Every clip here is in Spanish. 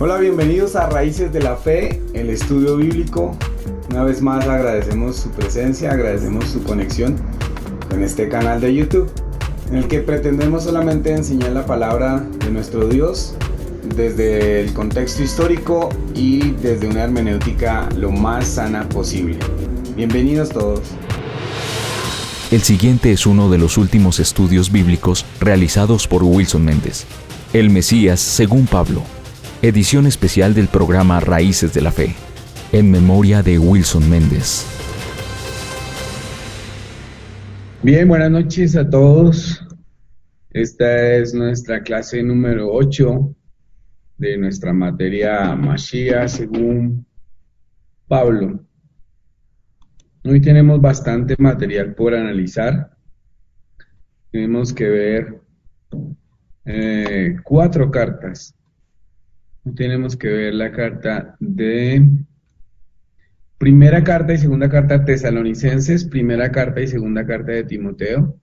Hola, bienvenidos a Raíces de la Fe, el estudio bíblico. Una vez más agradecemos su presencia, agradecemos su conexión con este canal de YouTube, en el que pretendemos solamente enseñar la palabra de nuestro Dios desde el contexto histórico y desde una hermenéutica lo más sana posible. Bienvenidos todos. El siguiente es uno de los últimos estudios bíblicos realizados por Wilson Méndez. El Mesías según Pablo. Edición especial del programa Raíces de la Fe. En memoria de Wilson Méndez. Bien, buenas noches a todos. Esta es nuestra clase número 8 de nuestra materia Mashiach según Pablo. Hoy tenemos bastante material por analizar. Tenemos que ver 4 cartas. Tenemos que ver la carta de primera carta y segunda carta de Tesalonicenses, primera carta y segunda carta de Timoteo,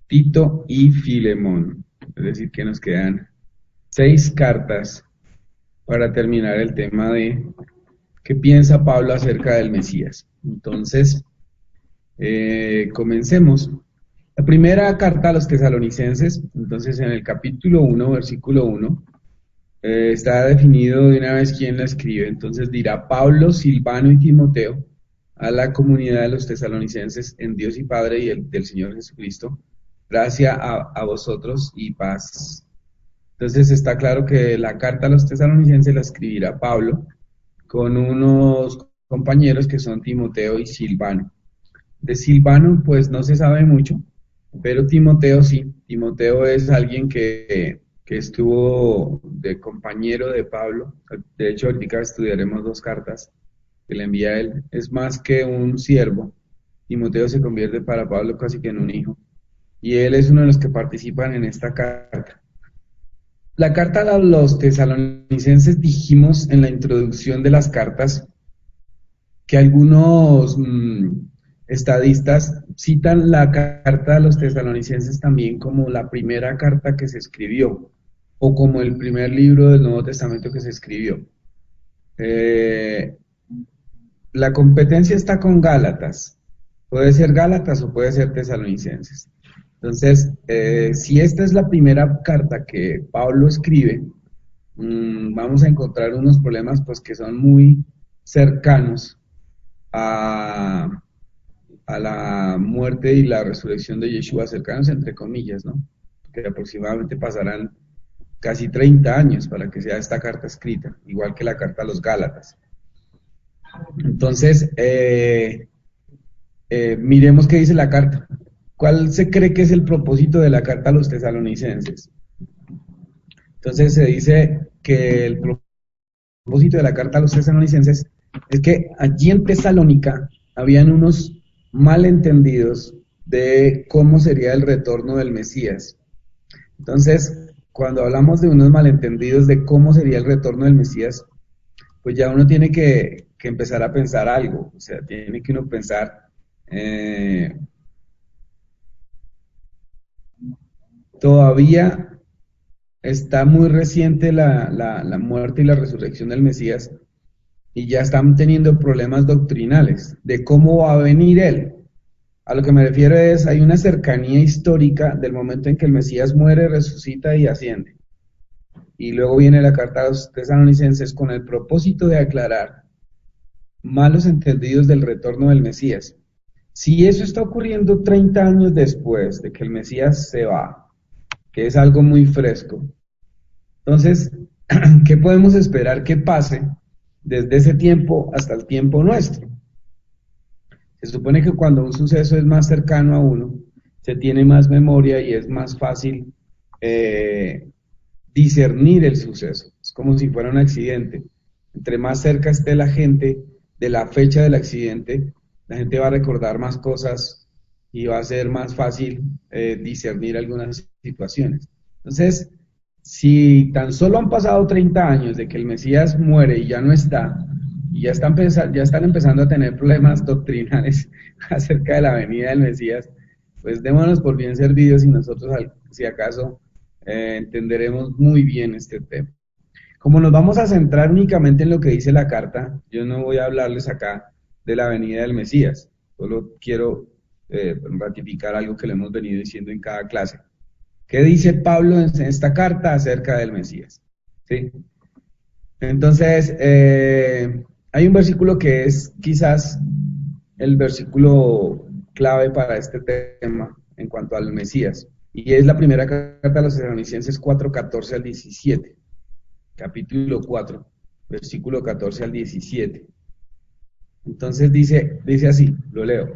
Tito y Filemón. Es decir, que nos quedan 6 cartas para terminar el tema de qué piensa Pablo acerca del Mesías. Entonces, comencemos. La primera carta a los Tesalonicenses, entonces en el capítulo 1, versículo 1, está definido de una vez quién la escribe. Entonces dirá: Pablo, Silvano y Timoteo, a la comunidad de los tesalonicenses en Dios y Padre y del Señor Jesucristo, gracia a vosotros y paz. Entonces está claro que la carta a los tesalonicenses la escribirá Pablo con unos compañeros que son Timoteo y Silvano. De Silvano pues no se sabe mucho, pero Timoteo sí. Timoteo es alguien que estuvo de compañero de Pablo. De hecho, ahorita estudiaremos 2 cartas que le envía a él. Es más que un siervo. Timoteo se convierte para Pablo casi que en un hijo. Y él es uno de los que participan en esta carta. La carta a los tesalonicenses, dijimos en la introducción de las cartas que algunos estadistas citan la carta a los tesalonicenses también como la primera carta que se escribió, o como el primer libro del Nuevo Testamento que se escribió. La competencia está con Gálatas. Puede ser Gálatas o puede ser Tesalonicenses. Entonces, si esta es la primera carta que Pablo escribe, vamos a encontrar unos problemas pues que son muy cercanos a la muerte y la resurrección de Yeshua, cercanos entre comillas, ¿no? Que aproximadamente pasarán casi 30 años para que sea esta carta escrita, igual que la carta a los Gálatas. Entonces, miremos qué dice la carta. ¿Cuál se cree que es el propósito de la carta a los tesalonicenses? Entonces se dice que el propósito de la carta a los tesalonicenses es que allí en Tesalónica habían unos malentendidos de cómo sería el retorno del Mesías. Entonces, cuando hablamos de unos malentendidos de cómo sería el retorno del Mesías, pues ya uno tiene que empezar a pensar algo. O sea, tiene que uno pensar, todavía está muy reciente la muerte y la resurrección del Mesías, y ya están teniendo problemas doctrinales de cómo va a venir Él. A lo que me refiero es, hay una cercanía histórica del momento en que el Mesías muere, resucita y asciende. Y luego viene la carta a los tesalonicenses con el propósito de aclarar malos entendidos del retorno del Mesías. Si eso está ocurriendo 30 años después de que el Mesías se va, que es algo muy fresco, entonces, ¿qué podemos esperar que pase desde ese tiempo hasta el tiempo nuestro? Se supone que cuando un suceso es más cercano a uno, se tiene más memoria y es más fácil discernir el suceso. Es como si fuera un accidente. Entre más cerca esté la gente de la fecha del accidente, la gente va a recordar más cosas y va a ser más fácil discernir algunas situaciones. Entonces, si tan solo han pasado 30 años de que el Mesías muere y ya no está, y ya están empezando a tener problemas doctrinales acerca de la venida del Mesías, pues démonos por bien servidos y nosotros, si acaso, entenderemos muy bien este tema. como nos vamos a centrar únicamente en lo que dice la carta, yo no voy a hablarles acá de la venida del Mesías, solo quiero ratificar algo que le hemos venido diciendo en cada clase. ¿Qué dice Pablo en esta carta acerca del Mesías? ¿Sí? Entonces, hay un versículo que es quizás el versículo clave para este tema en cuanto al Mesías, y es la primera carta a los Tesalonicenses 4, 14 al 17, capítulo 4, versículo 14 al 17. Entonces dice así, lo leo.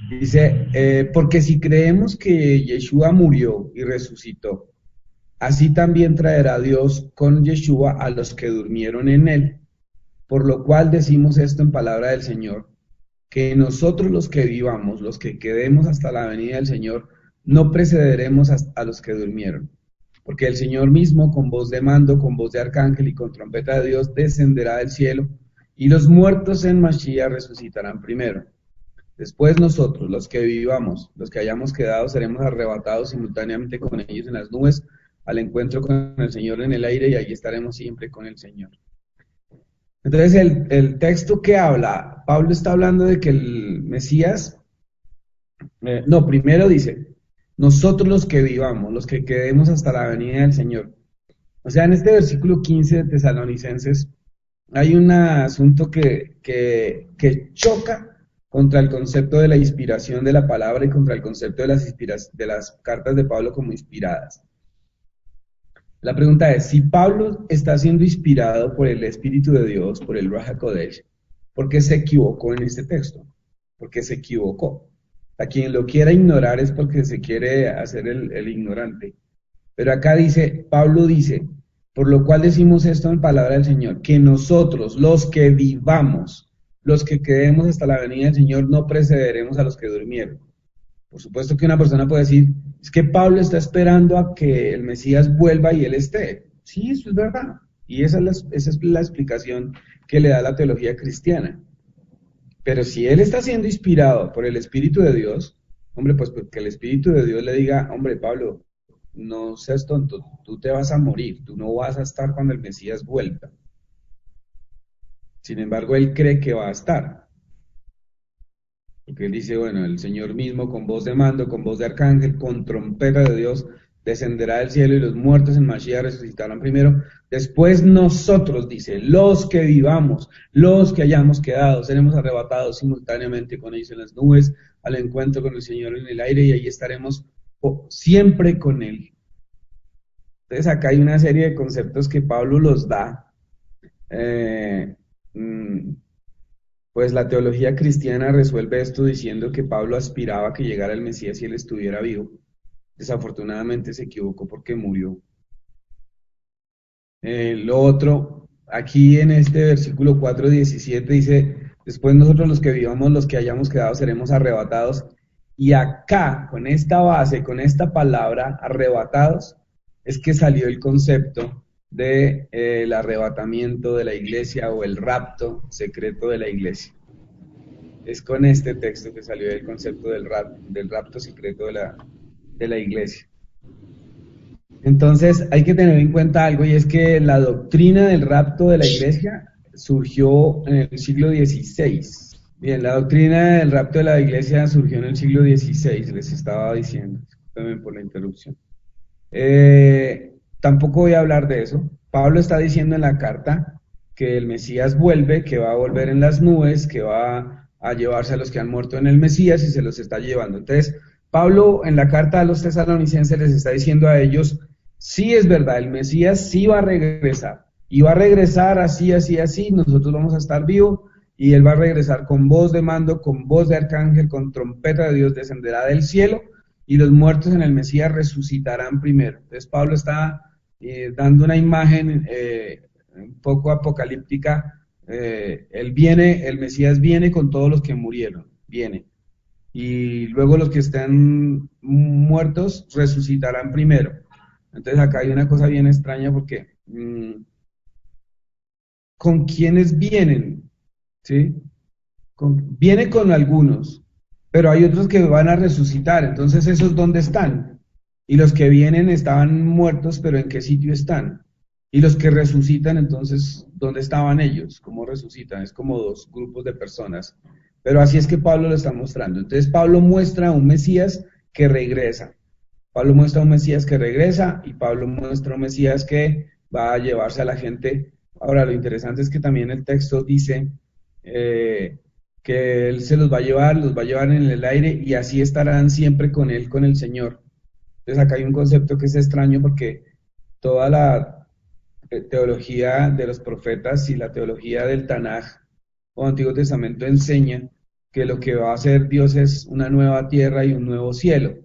Dice, porque si creemos que Yeshua murió y resucitó, así también traerá Dios con Yeshua a los que durmieron en él. Por lo cual decimos esto en palabra del Señor, que nosotros los que vivamos, los que quedemos hasta la venida del Señor, no precederemos a los que durmieron. Porque el Señor mismo, con voz de mando, con voz de arcángel y con trompeta de Dios, descenderá del cielo, y los muertos en Mashiach resucitarán primero. Después nosotros, los que vivamos, los que hayamos quedado, seremos arrebatados simultáneamente con ellos en las nubes, al encuentro con el Señor en el aire, y allí estaremos siempre con el Señor. Entonces el texto que habla, Pablo está hablando de que el Mesías, primero dice, nosotros los que vivamos, los que quedemos hasta la venida del Señor. O sea, en este versículo 15 de Tesalonicenses hay un asunto que choca contra el concepto de la inspiración de la palabra y contra el concepto de las cartas de Pablo como inspiradas. La pregunta es, si Pablo está siendo inspirado por el Espíritu de Dios, por el Ruach HaKodesh, ¿por qué se equivocó en este texto? Porque se equivocó. A quien lo quiera ignorar es porque se quiere hacer el ignorante. Pero acá dice, Pablo dice, por lo cual decimos esto en palabra del Señor, que nosotros, los que vivamos, los que quedemos hasta la venida del Señor, no precederemos a los que durmieron. Por supuesto que una persona puede decir, es que Pablo está esperando a que el Mesías vuelva y él esté. Sí, eso es verdad. Y esa es la explicación que le da la teología cristiana. Pero si él está siendo inspirado por el Espíritu de Dios, hombre, pues que el Espíritu de Dios le diga, hombre, Pablo, no seas tonto, tú te vas a morir, tú no vas a estar cuando el Mesías vuelva. Sin embargo, él cree que va a estar. Porque él dice, bueno, el Señor mismo con voz de mando, con voz de arcángel, con trompeta de Dios, descenderá del cielo y los muertos en Mashiach resucitarán primero. Después nosotros, dice, los que vivamos, los que hayamos quedado, seremos arrebatados simultáneamente con ellos en las nubes, al encuentro con el Señor en el aire, y ahí estaremos siempre con Él. Entonces acá hay una serie de conceptos que Pablo los da. Pues la teología cristiana resuelve esto diciendo que Pablo aspiraba a que llegara el Mesías y él estuviera vivo. Desafortunadamente se equivocó porque murió. Lo otro, aquí en este versículo 4:17 dice, después nosotros los que vivamos, los que hayamos quedado, seremos arrebatados. Y acá, con esta base, con esta palabra, arrebatados, es que salió el concepto de el arrebatamiento de la iglesia o el rapto secreto de la iglesia. Es con este texto que salió el concepto del rapto secreto de la iglesia. Entonces hay que tener en cuenta algo, y es que la doctrina del rapto de la iglesia surgió en el siglo XVI. Bien, la doctrina del rapto de la iglesia surgió en el siglo XVI, les estaba diciendo, discúlpenme por la interrupción. Tampoco voy a hablar de eso. Pablo está diciendo en la carta que el Mesías vuelve, que va a volver en las nubes, que va a llevarse a los que han muerto en el Mesías y se los está llevando. Entonces, Pablo en la carta a los tesalonicenses les está diciendo a ellos, sí es verdad, el Mesías sí va a regresar, y va a regresar así, así, así, nosotros vamos a estar vivos, y él va a regresar con voz de mando, con voz de arcángel, con trompeta de Dios, descenderá del cielo, y los muertos en el Mesías resucitarán primero. Entonces Pablo está dando una imagen un poco apocalíptica. El Mesías viene con todos los que murieron, viene. Y luego los que estén muertos resucitarán primero. Entonces acá hay una cosa bien extraña porque ¿con quiénes vienen? ¿Sí? Viene con algunos, pero hay otros que van a resucitar. Entonces, ¿esos dónde están? Y los que vienen estaban muertos, pero ¿en qué sitio están? Y los que resucitan, entonces, ¿dónde estaban ellos? ¿Cómo resucitan? Es como dos grupos de personas. Pero así es que Pablo lo está mostrando. Entonces Pablo muestra a un Mesías que regresa. Pablo muestra a un Mesías que regresa y Pablo muestra a un Mesías que va a llevarse a la gente. Ahora, lo interesante es que también el texto dice que Él se los va a llevar en el aire y así estarán siempre con Él, con el Señor. Entonces acá hay un concepto que es extraño porque toda la teología de los profetas y la teología del Tanaj o Antiguo Testamento enseña que lo que va a hacer Dios es una nueva tierra y un nuevo cielo.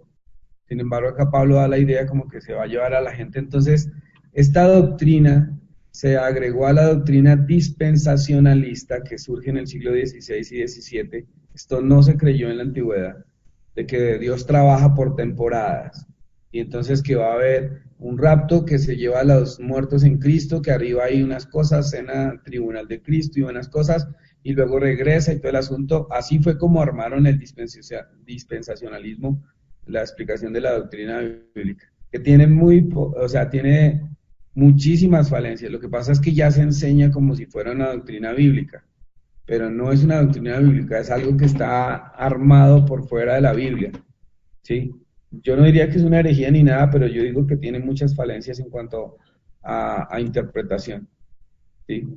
Sin embargo, acá Pablo da la idea como que se va a llevar a la gente. Entonces, esta doctrina se agregó a la doctrina dispensacionalista que surge en el siglo XVI y XVII. Esto no se creyó en la antigüedad, de que Dios trabaja por temporadas. Y entonces que va a haber un rapto que se lleva a los muertos en Cristo, que arriba hay unas cosas, cena tribunal de Cristo y unas cosas, y luego regresa y todo el asunto. Así fue como armaron el dispensacionalismo, la explicación de la doctrina bíblica, que tiene tiene muchísimas falencias. Lo que pasa es que ya se enseña como si fuera una doctrina bíblica, pero no es una doctrina bíblica, es algo que está armado por fuera de la Biblia, ¿sí? Yo no diría que es una herejía ni nada, pero yo digo que tiene muchas falencias en cuanto a interpretación, ¿sí?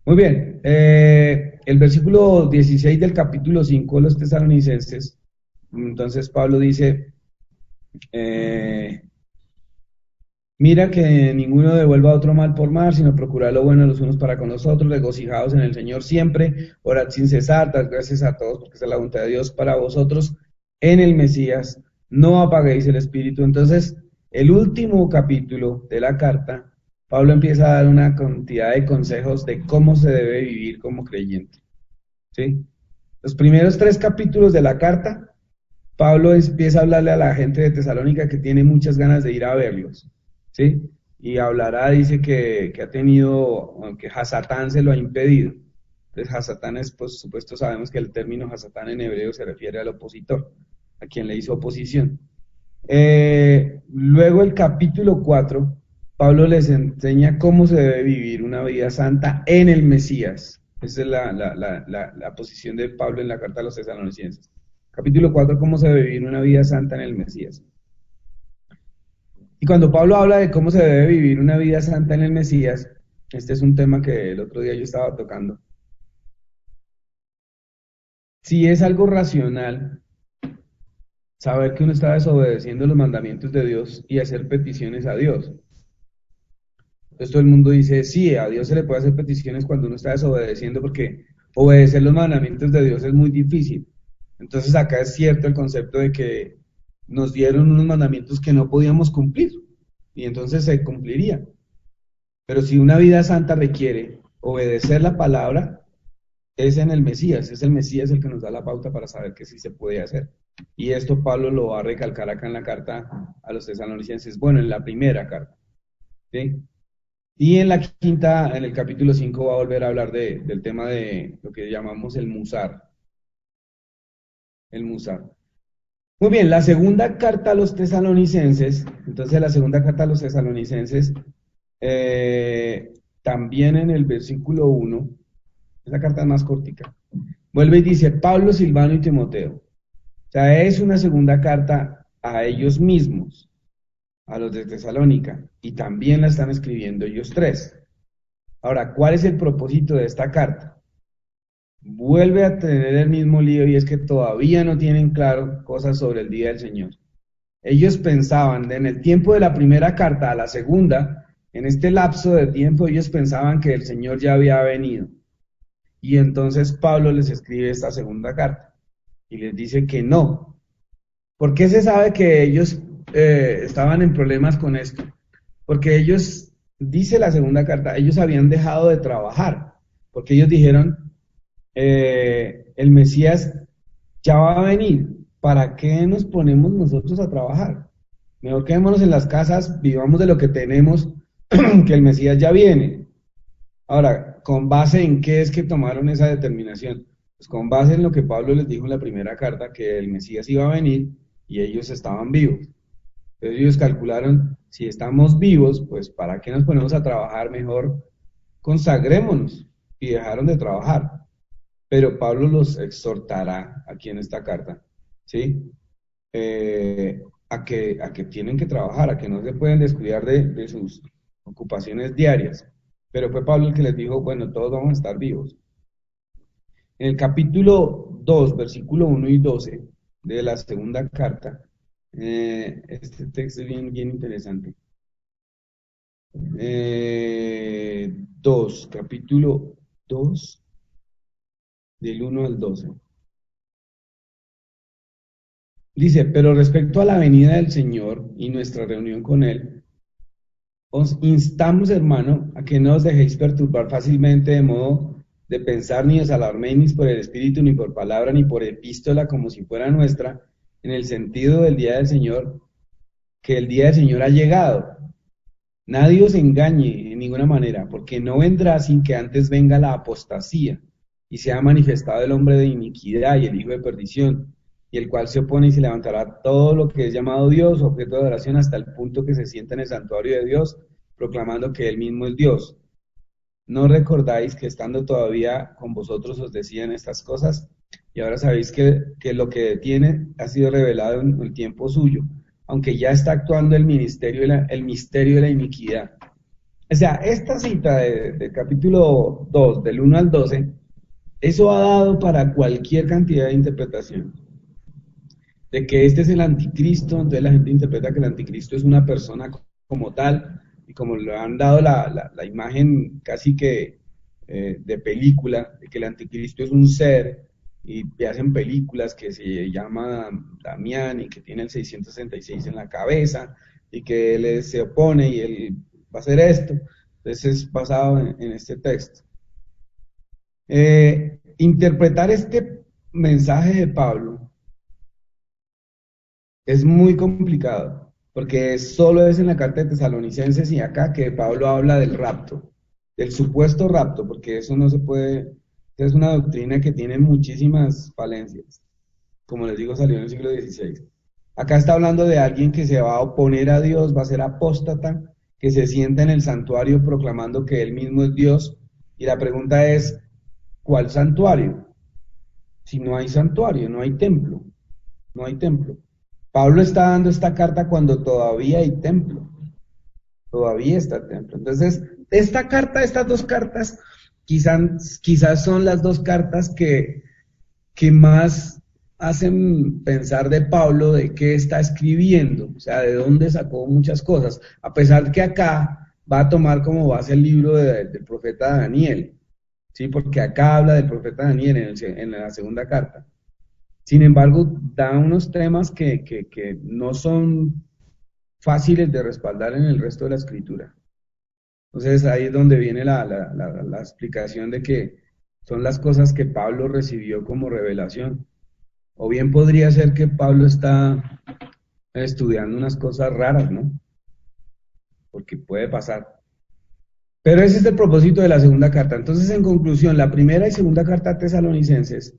Muy bien, el versículo 16 del capítulo 5 de los Tesalonicenses, entonces Pablo dice, mira que ninguno devuelva otro mal por mal, sino procurar lo bueno los unos para con los otros, regocijados en el Señor siempre, orad sin cesar, dad gracias a todos, porque esa es la voluntad de Dios para vosotros en el Mesías, no apaguéis el espíritu. Entonces, el último capítulo de la carta, Pablo empieza a dar una cantidad de consejos de cómo se debe vivir como creyente, ¿sí? Los primeros 3 capítulos de la carta, Pablo empieza a hablarle a la gente de Tesalónica que tiene muchas ganas de ir a verlos, ¿sí? Y hablará, dice que ha tenido, aunque Hasatán se lo ha impedido. Entonces Hasatán es, por supuesto, sabemos que el término Hasatán en hebreo se refiere al opositor, a quien le hizo oposición. Luego el capítulo 4, Pablo les enseña cómo se debe vivir una vida santa en el Mesías. Esa es la posición de Pablo en la carta a los Tesalonicenses. Capítulo 4, cómo se debe vivir una vida santa en el Mesías. Y cuando Pablo habla de cómo se debe vivir una vida santa en el Mesías, este es un tema que el otro día yo estaba tocando. Si es algo racional, saber que uno está desobedeciendo los mandamientos de Dios y hacer peticiones a Dios. Entonces todo el mundo dice, sí, a Dios se le puede hacer peticiones cuando uno está desobedeciendo, porque obedecer los mandamientos de Dios es muy difícil. Entonces acá es cierto el concepto de que nos dieron unos mandamientos que no podíamos cumplir, y entonces se cumpliría. Pero si una vida santa requiere obedecer la palabra, es en el Mesías, es el Mesías el que nos da la pauta para saber que sí se puede hacer. Y esto Pablo lo va a recalcar acá en la carta a los Tesalonicenses, bueno, en la primera carta, ¿sí? Y en la quinta, en el capítulo 5, va a volver a hablar del tema de lo que llamamos el musar. El musar. Muy bien, la segunda carta a los Tesalonicenses, entonces la segunda carta a los Tesalonicenses, también en el versículo 1, esa carta es más cortica, vuelve y dice, Pablo, Silvano y Timoteo. O sea, es una segunda carta a ellos mismos, a los de Tesalónica, y también la están escribiendo ellos 3. Ahora, ¿cuál es el propósito de esta carta? Vuelve a tener el mismo lío, y es que todavía no tienen claro cosas sobre el día del Señor. Ellos pensaban, en el tiempo de la primera carta a la segunda, en este lapso de tiempo, ellos pensaban que el Señor ya había venido. Y entonces Pablo les escribe esta segunda carta y les dice que no. ¿Por qué se sabe que ellos estaban en problemas con esto? Porque ellos, dice la segunda carta, ellos habían dejado de trabajar, porque ellos dijeron, el Mesías ya va a venir, ¿para qué nos ponemos nosotros a trabajar? Mejor quedémonos en las casas, vivamos de lo que tenemos, que el Mesías ya viene. Ahora, ¿con base en qué es que tomaron esa determinación? Pues con base en lo que Pablo les dijo en la primera carta, que el Mesías iba a venir y ellos estaban vivos. Entonces ellos calcularon, si estamos vivos, pues ¿para qué nos ponemos a trabajar? Mejor consagrémonos. Y dejaron de trabajar. Pero Pablo los exhortará aquí en esta carta, ¿sí? A que tienen que trabajar, a que no se pueden descuidar de sus ocupaciones diarias. Pero fue Pablo el que les dijo, bueno, todos vamos a estar vivos. En el capítulo 2, versículo 1 y 12 de la segunda carta, este texto es bien interesante. 2, capítulo 2, del 1 al 12. Dice, pero respecto a la venida del Señor y nuestra reunión con Él, os instamos, hermano, a que no os dejéis perturbar fácilmente de modo de pensar ni os alarméis por el Espíritu, ni por palabra, ni por epístola, como si fuera nuestra, en el sentido del día del Señor, que el día del Señor ha llegado. Nadie os engañe en ninguna manera, porque no vendrá sin que antes venga la apostasía, y sea manifestado el hombre de iniquidad y el hijo de perdición, y el cual se opone y se levantará todo lo que es llamado Dios, objeto de adoración, hasta el punto que se sienta en el santuario de Dios, proclamando que Él mismo es Dios. ¿No recordáis que estando todavía con vosotros os decían estas cosas? Y ahora sabéis que lo que detiene ha sido revelado en el tiempo suyo, aunque ya está actuando el misterio de la iniquidad. O sea, esta cita del capítulo 2, del 1 al 12, eso ha dado para cualquier cantidad de interpretación. De que este es el anticristo, entonces la gente interpreta que el anticristo es una persona como tal, y como le han dado la imagen casi que de película, de que el anticristo es un ser, y hacen películas que se llama Damián, y que tiene el 666 en la cabeza, y que él se opone, y él va a hacer esto. Entonces es basado en este texto. Interpretar este mensaje de Pablo es muy complicado, porque solo es en la carta de Tesalonicenses y acá que Pablo habla del rapto, del supuesto rapto, porque eso no se puede, es una doctrina que tiene muchísimas falencias. Como les digo, salió en el siglo XVI. Acá está hablando de alguien que se va a oponer a Dios, va a ser apóstata, que se sienta en el santuario proclamando que él mismo es Dios, y la pregunta es, ¿cuál santuario? Si no hay santuario, no hay templo, no hay templo. Pablo está dando esta carta cuando todavía hay templo, todavía está el templo. Entonces, esta carta, estas dos cartas, quizás son las dos cartas que más hacen pensar de Pablo de qué está escribiendo, o sea, de dónde sacó muchas cosas, a pesar que acá va a tomar como base el libro del profeta Daniel, ¿sí? Porque acá habla del profeta Daniel en la segunda carta. Sin embargo, da unos temas que no son fáciles de respaldar en el resto de la escritura. Entonces ahí es donde viene la explicación de que son las cosas que Pablo recibió como revelación. O bien podría ser que Pablo está estudiando unas cosas raras, ¿no? Porque puede pasar. Pero ese es el propósito de la segunda carta. Entonces, en conclusión, la primera y segunda carta a Tesalonicenses,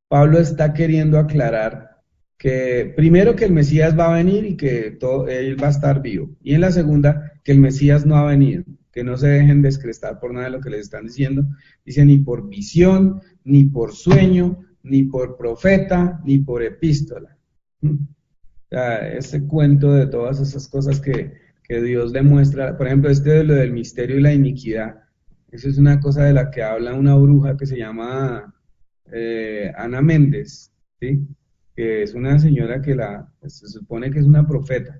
Pablo está queriendo aclarar que primero que el Mesías va a venir y que él va a estar vivo. Y en la segunda, que el Mesías no ha venido, que no se dejen descrestar por nada de lo que les están diciendo. Dice ni por visión, ni por sueño, ni por profeta, ni por epístola. O sea, ese cuento de todas esas cosas que Dios le muestra, por ejemplo, de lo del misterio y la iniquidad, eso es una cosa de la que habla una bruja que se llama Ana Méndez, ¿sí? Que es una señora que se supone que es una profeta,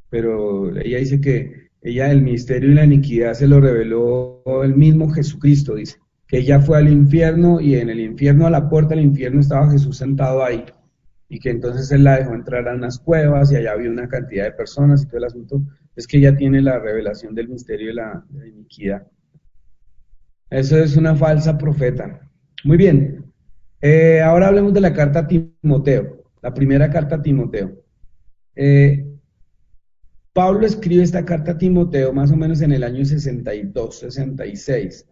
pero ella dice que el misterio y la iniquidad se lo reveló el mismo Jesucristo, dice, que ella fue al infierno y en el infierno, a la puerta del infierno estaba Jesús sentado ahí, y que entonces él la dejó entrar a unas cuevas y allá había una cantidad de personas y todo el asunto, es que ella tiene la revelación del misterio de la iniquidad. Eso es una falsa profeta. Muy bien. Ahora hablemos de la carta a Timoteo, la primera carta a Timoteo. Pablo escribe esta carta a Timoteo más o menos en el año 62, 66.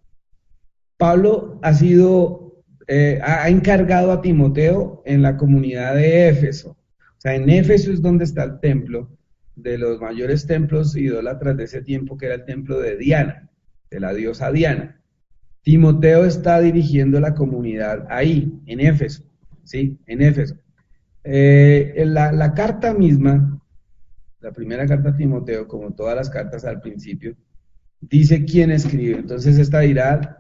Pablo ha encargado a Timoteo en la comunidad de Éfeso. O sea, en Éfeso es donde está el templo, de los mayores templos idólatras de ese tiempo, que era el templo de Diana, de la diosa Diana. Timoteo está dirigiendo la comunidad ahí, en Éfeso, ¿sí? En Éfeso. La carta misma, la primera carta a Timoteo, como todas las cartas al principio, dice quién escribe. Entonces esta dirá,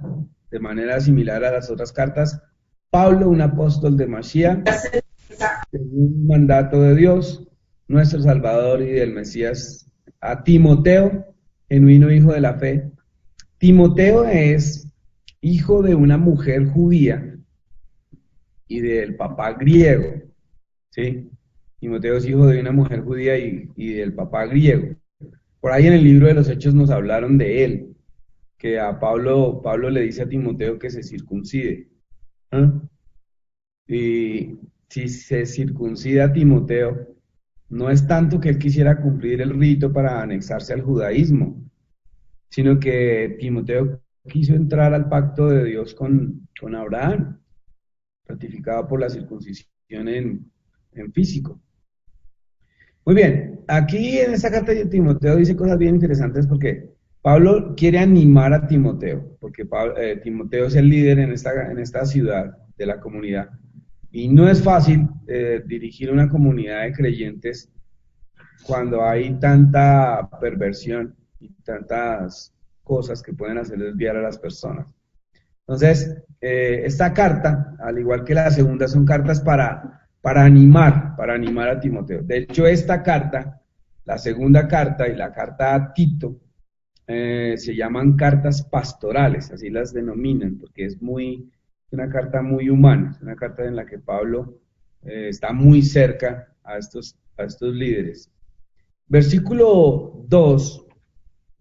de manera similar a las otras cartas, Pablo, un apóstol de Mashiach, un mandato de Dios, nuestro Salvador y del Mesías, a Timoteo, genuino hijo de la fe. Timoteo es hijo de una mujer judía y del papá griego, ¿sí? Timoteo es hijo de una mujer judía y del papá griego. Por ahí en el libro de los Hechos nos hablaron de él, que a Pablo le dice a Timoteo que se circuncide. ¿Ah? Y si se circuncida a Timoteo, no es tanto que él quisiera cumplir el rito para anexarse al judaísmo, sino que Timoteo quiso entrar al pacto de Dios con Abraham, ratificado por la circuncisión en físico. Muy bien, aquí en esta carta de Timoteo dice cosas bien interesantes porque Pablo quiere animar a Timoteo, porque Timoteo es el líder en esta ciudad de la comunidad. Y no es fácil dirigir una comunidad de creyentes cuando hay tanta perversión y tantas cosas que pueden hacer desviar a las personas. Entonces, esta carta, al igual que la segunda, son cartas para animar a Timoteo. De hecho, esta carta, la segunda carta y la carta a Tito, se llaman cartas pastorales, así las denominan, porque es una carta muy humana, es una carta en la que Pablo está muy cerca a estos líderes. Versículo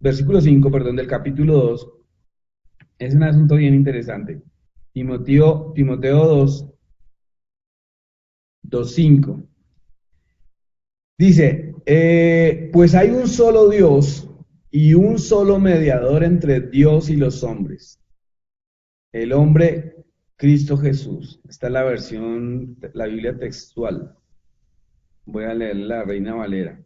5, del capítulo 2, es un asunto bien interesante. Timoteo 2:5. Dice, pues hay un solo Dios y un solo mediador entre Dios y los hombres, el hombre Cristo Jesús. Esta es la versión, la Biblia textual. Voy a leer la Reina Valera.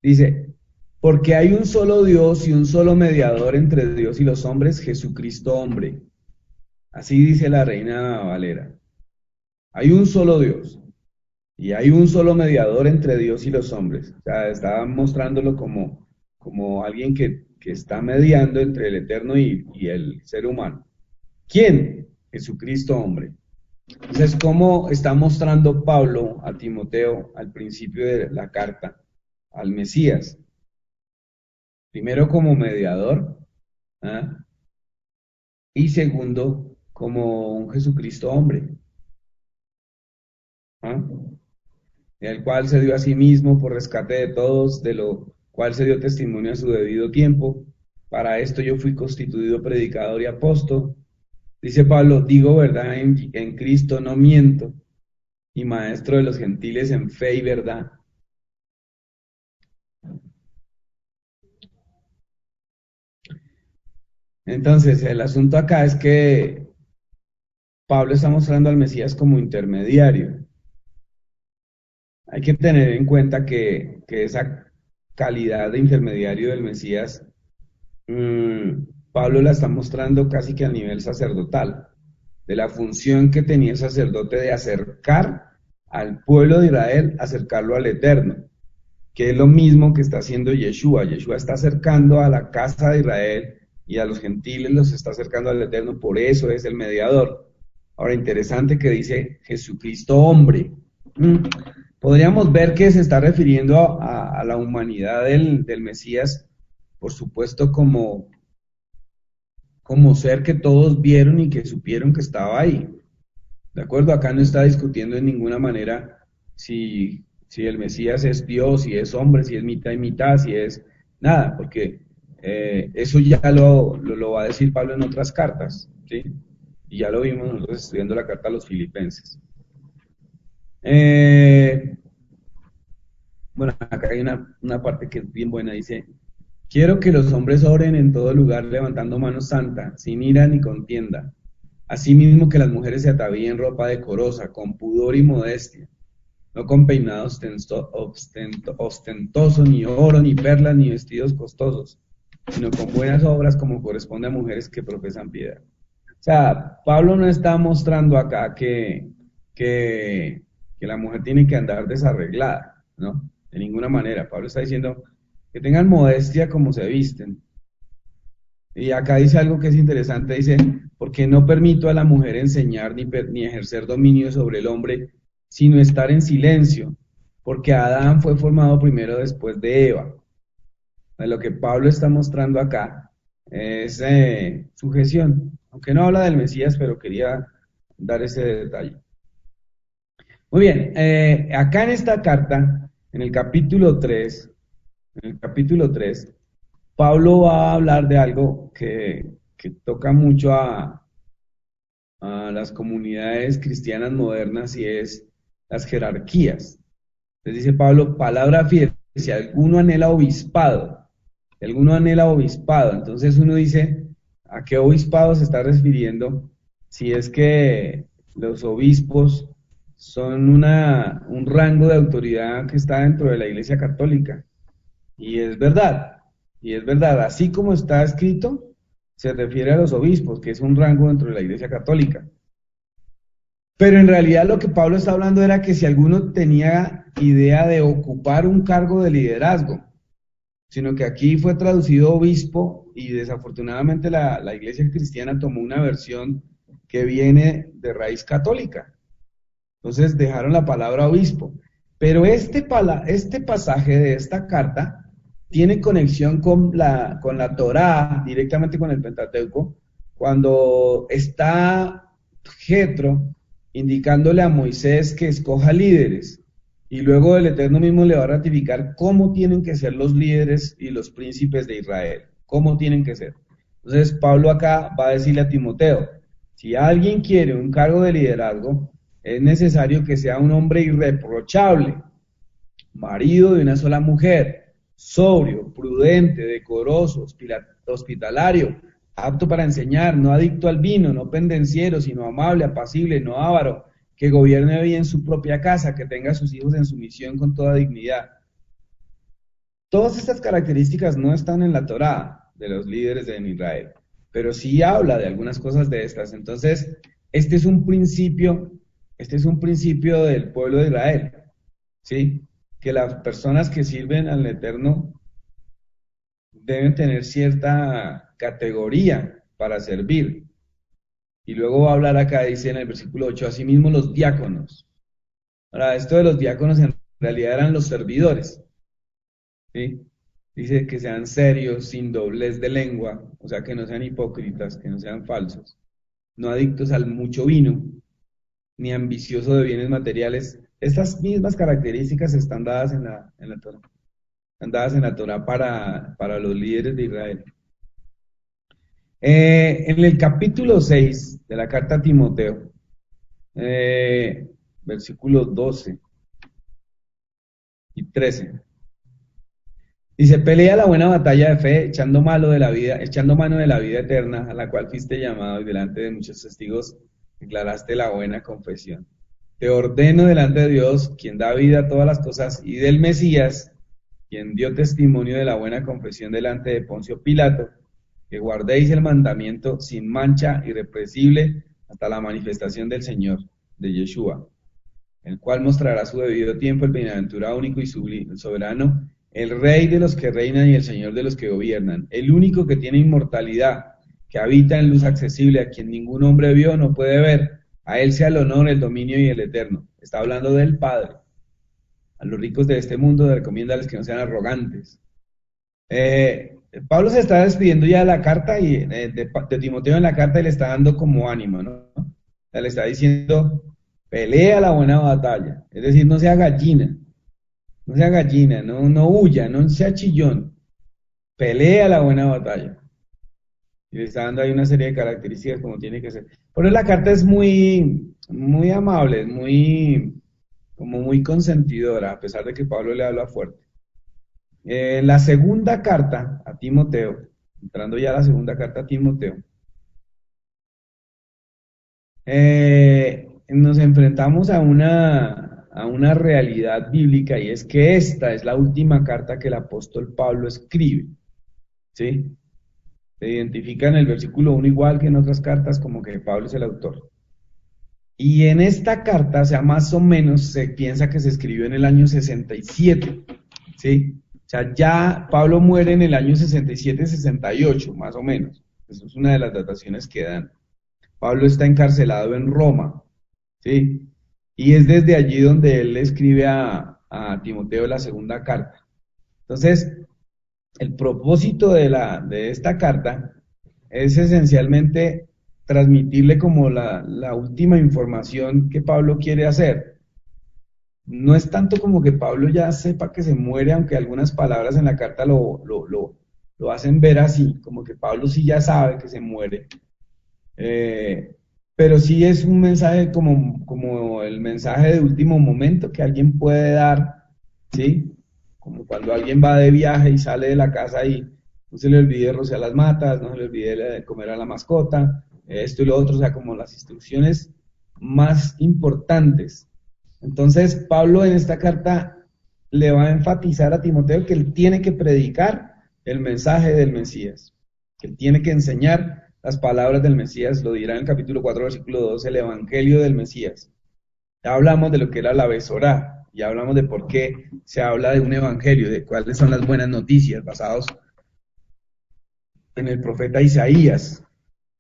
Dice, porque hay un solo Dios y un solo mediador entre Dios y los hombres, Jesucristo hombre. Así dice la Reina Valera. Hay un solo Dios y hay un solo mediador entre Dios y los hombres. O sea, está mostrándolo como alguien que está mediando entre el eterno y el ser humano. ¿Quién? Jesucristo hombre. Entonces, ¿cómo está mostrando Pablo a Timoteo al principio de la carta al Mesías? Primero como mediador, ¿ah? Y segundo como un Jesucristo hombre, ¿ah? El cual se dio a sí mismo por rescate de todos, de lo cual se dio testimonio a su debido tiempo. Para esto yo fui constituido predicador y apóstol. Dice Pablo, digo verdad en Cristo, no miento, y maestro de los gentiles en fe y verdad. Entonces, el asunto acá es que Pablo está mostrando al Mesías como intermediario. Hay que tener en cuenta que esa calidad de intermediario del Mesías, Pablo la está mostrando casi que a nivel sacerdotal, de la función que tenía el sacerdote de acercar al pueblo de Israel, acercarlo al Eterno, que es lo mismo que está haciendo Yeshua. Yeshua está acercando a la casa de Israel y a los gentiles los está acercando al Eterno, por eso es el mediador. Ahora, interesante que dice Jesucristo hombre. Podríamos ver que se está refiriendo a la humanidad del Mesías, por supuesto, como ser que todos vieron y que supieron que estaba ahí. ¿De acuerdo? Acá no está discutiendo en ninguna manera si el Mesías es Dios, si es hombre, si es mitad y mitad, si es nada, porque eso ya lo va a decir Pablo en otras cartas, ¿sí? Y ya lo vimos nosotros estudiando la carta a los Filipenses. Bueno, acá hay una parte que es bien buena, dice, quiero que los hombres oren en todo lugar levantando mano santa, sin ira ni contienda. Asimismo que las mujeres se atavíen ropa decorosa, con pudor y modestia. no con peinado ostentoso, ni oro, ni perlas, ni vestidos costosos, sino con buenas obras como corresponde a mujeres que profesan piedad. O sea, Pablo no está mostrando acá que la mujer tiene que andar desarreglada, ¿no? De ninguna manera. Pablo está diciendo que tengan modestia como se visten. Y acá dice algo que es interesante, dice, porque no permito a la mujer enseñar ni ejercer dominio sobre el hombre, sino estar en silencio, porque Adán fue formado primero después de Eva. Lo que Pablo está mostrando acá es sujeción, aunque no habla del Mesías, pero quería dar ese detalle. Muy bien, acá en esta carta, en el capítulo 3, Pablo va a hablar de algo que toca mucho a las comunidades cristianas modernas y es las jerarquías. Entonces dice Pablo, palabra fiel, si alguno anhela obispado, entonces uno dice, ¿a qué obispado se está refiriendo? Si es que los obispos son un rango de autoridad que está dentro de la Iglesia Católica. Y es verdad, así como está escrito, se refiere a los obispos, que es un rango dentro de la Iglesia Católica. Pero en realidad lo que Pablo está hablando era que si alguno tenía idea de ocupar un cargo de liderazgo, sino que aquí fue traducido obispo y desafortunadamente la Iglesia cristiana tomó una versión que viene de raíz católica. Entonces dejaron la palabra obispo. Pero este pasaje de esta carta tiene conexión con la Torá, directamente con el Pentateuco, cuando está Jetro indicándole a Moisés que escoja líderes, y luego el Eterno mismo le va a ratificar cómo tienen que ser los líderes y los príncipes de Israel, cómo tienen que ser. Entonces Pablo acá va a decirle a Timoteo, si alguien quiere un cargo de liderazgo, es necesario que sea un hombre irreprochable, marido de una sola mujer, sobrio, prudente, decoroso, hospitalario, apto para enseñar, no adicto al vino, no pendenciero, sino amable, apacible, no avaro, que gobierne bien su propia casa, que tenga a sus hijos en sumisión con toda dignidad. Todas estas características no están en la Torá de los líderes de Israel, pero sí habla de algunas cosas de estas. Entonces, este es un principio del pueblo de Israel, ¿sí? Que las personas que sirven al Eterno deben tener cierta categoría para servir. Y luego va a hablar acá, dice en el versículo 8, asimismo los diáconos. Ahora, esto de los diáconos en realidad eran los servidores, ¿sí? Dice que sean serios, sin doblez de lengua, o sea, que no sean hipócritas, que no sean falsos, no adictos al mucho vino, ni ambiciosos de bienes materiales. Estas mismas características están dadas en la Torá. Están dadas en la Torá para los líderes de Israel. En el capítulo 6 de la carta a Timoteo, versículos 12 y 13, dice, pelea la buena batalla de fe, echando mano de la vida eterna, a la cual fuiste llamado, y delante de muchos testigos declaraste la buena confesión. Te ordeno delante de Dios, quien da vida a todas las cosas, y del Mesías, quien dio testimonio de la buena confesión delante de Poncio Pilato, que guardéis el mandamiento sin mancha, irrepresible, hasta la manifestación del Señor, de Yeshua, el cual mostrará a su debido tiempo el bienaventurado, único y soberano, el Rey de los que reinan y el Señor de los que gobiernan, el único que tiene inmortalidad, que habita en luz accesible, a quien ningún hombre vio no puede ver. A él sea el honor, el dominio y el eterno. Está hablando del Padre. A los ricos de este mundo recomiéndales que no sean arrogantes. Pablo se está despidiendo ya de la carta y de Timoteo en la carta, y le está dando como ánimo, ¿no? O sea, le está diciendo, pelea la buena batalla. Es decir, no sea gallina, no huya, no sea chillón. Pelea la buena batalla. Y le está dando ahí una serie de características como tiene que ser. Por eso la carta es muy, muy amable, muy consentidora, a pesar de que Pablo le habla fuerte. La segunda carta a Timoteo, entrando ya a la segunda carta a Timoteo, nos enfrentamos a a una realidad bíblica, y es que esta es la última carta que el apóstol Pablo escribe, ¿sí? Se identifica en el versículo 1 igual que en otras cartas como que Pablo es el autor. Y en esta carta, o sea, más o menos se piensa que se escribió en el año 67, ¿sí? O sea, ya Pablo muere en el año 67-68, más o menos. Eso es una de las dataciones que dan. Pablo está encarcelado en Roma, ¿sí? Y es desde allí donde él le escribe a Timoteo la segunda carta. Entonces, el propósito de esta carta es esencialmente transmitirle como la última información que Pablo quiere hacer. No es tanto como que Pablo ya sepa que se muere, aunque algunas palabras en la carta lo hacen ver así, como que Pablo sí ya sabe que se muere. Pero sí es un mensaje como el mensaje de último momento que alguien puede dar, ¿sí? Como cuando alguien va de viaje y sale de la casa y no se le olvide rociar las matas, no se le olvide comer a la mascota, esto y lo otro, o sea, como las instrucciones más importantes. Entonces, Pablo en esta carta le va a enfatizar a Timoteo que él tiene que predicar el mensaje del Mesías, que él tiene que enseñar las palabras del Mesías, lo dirá en el capítulo 4, versículo 2, el Evangelio del Mesías. Ya hablamos de lo que era la Besorá, ya hablamos de por qué se habla de un Evangelio, de cuáles son las buenas noticias basados en el profeta Isaías,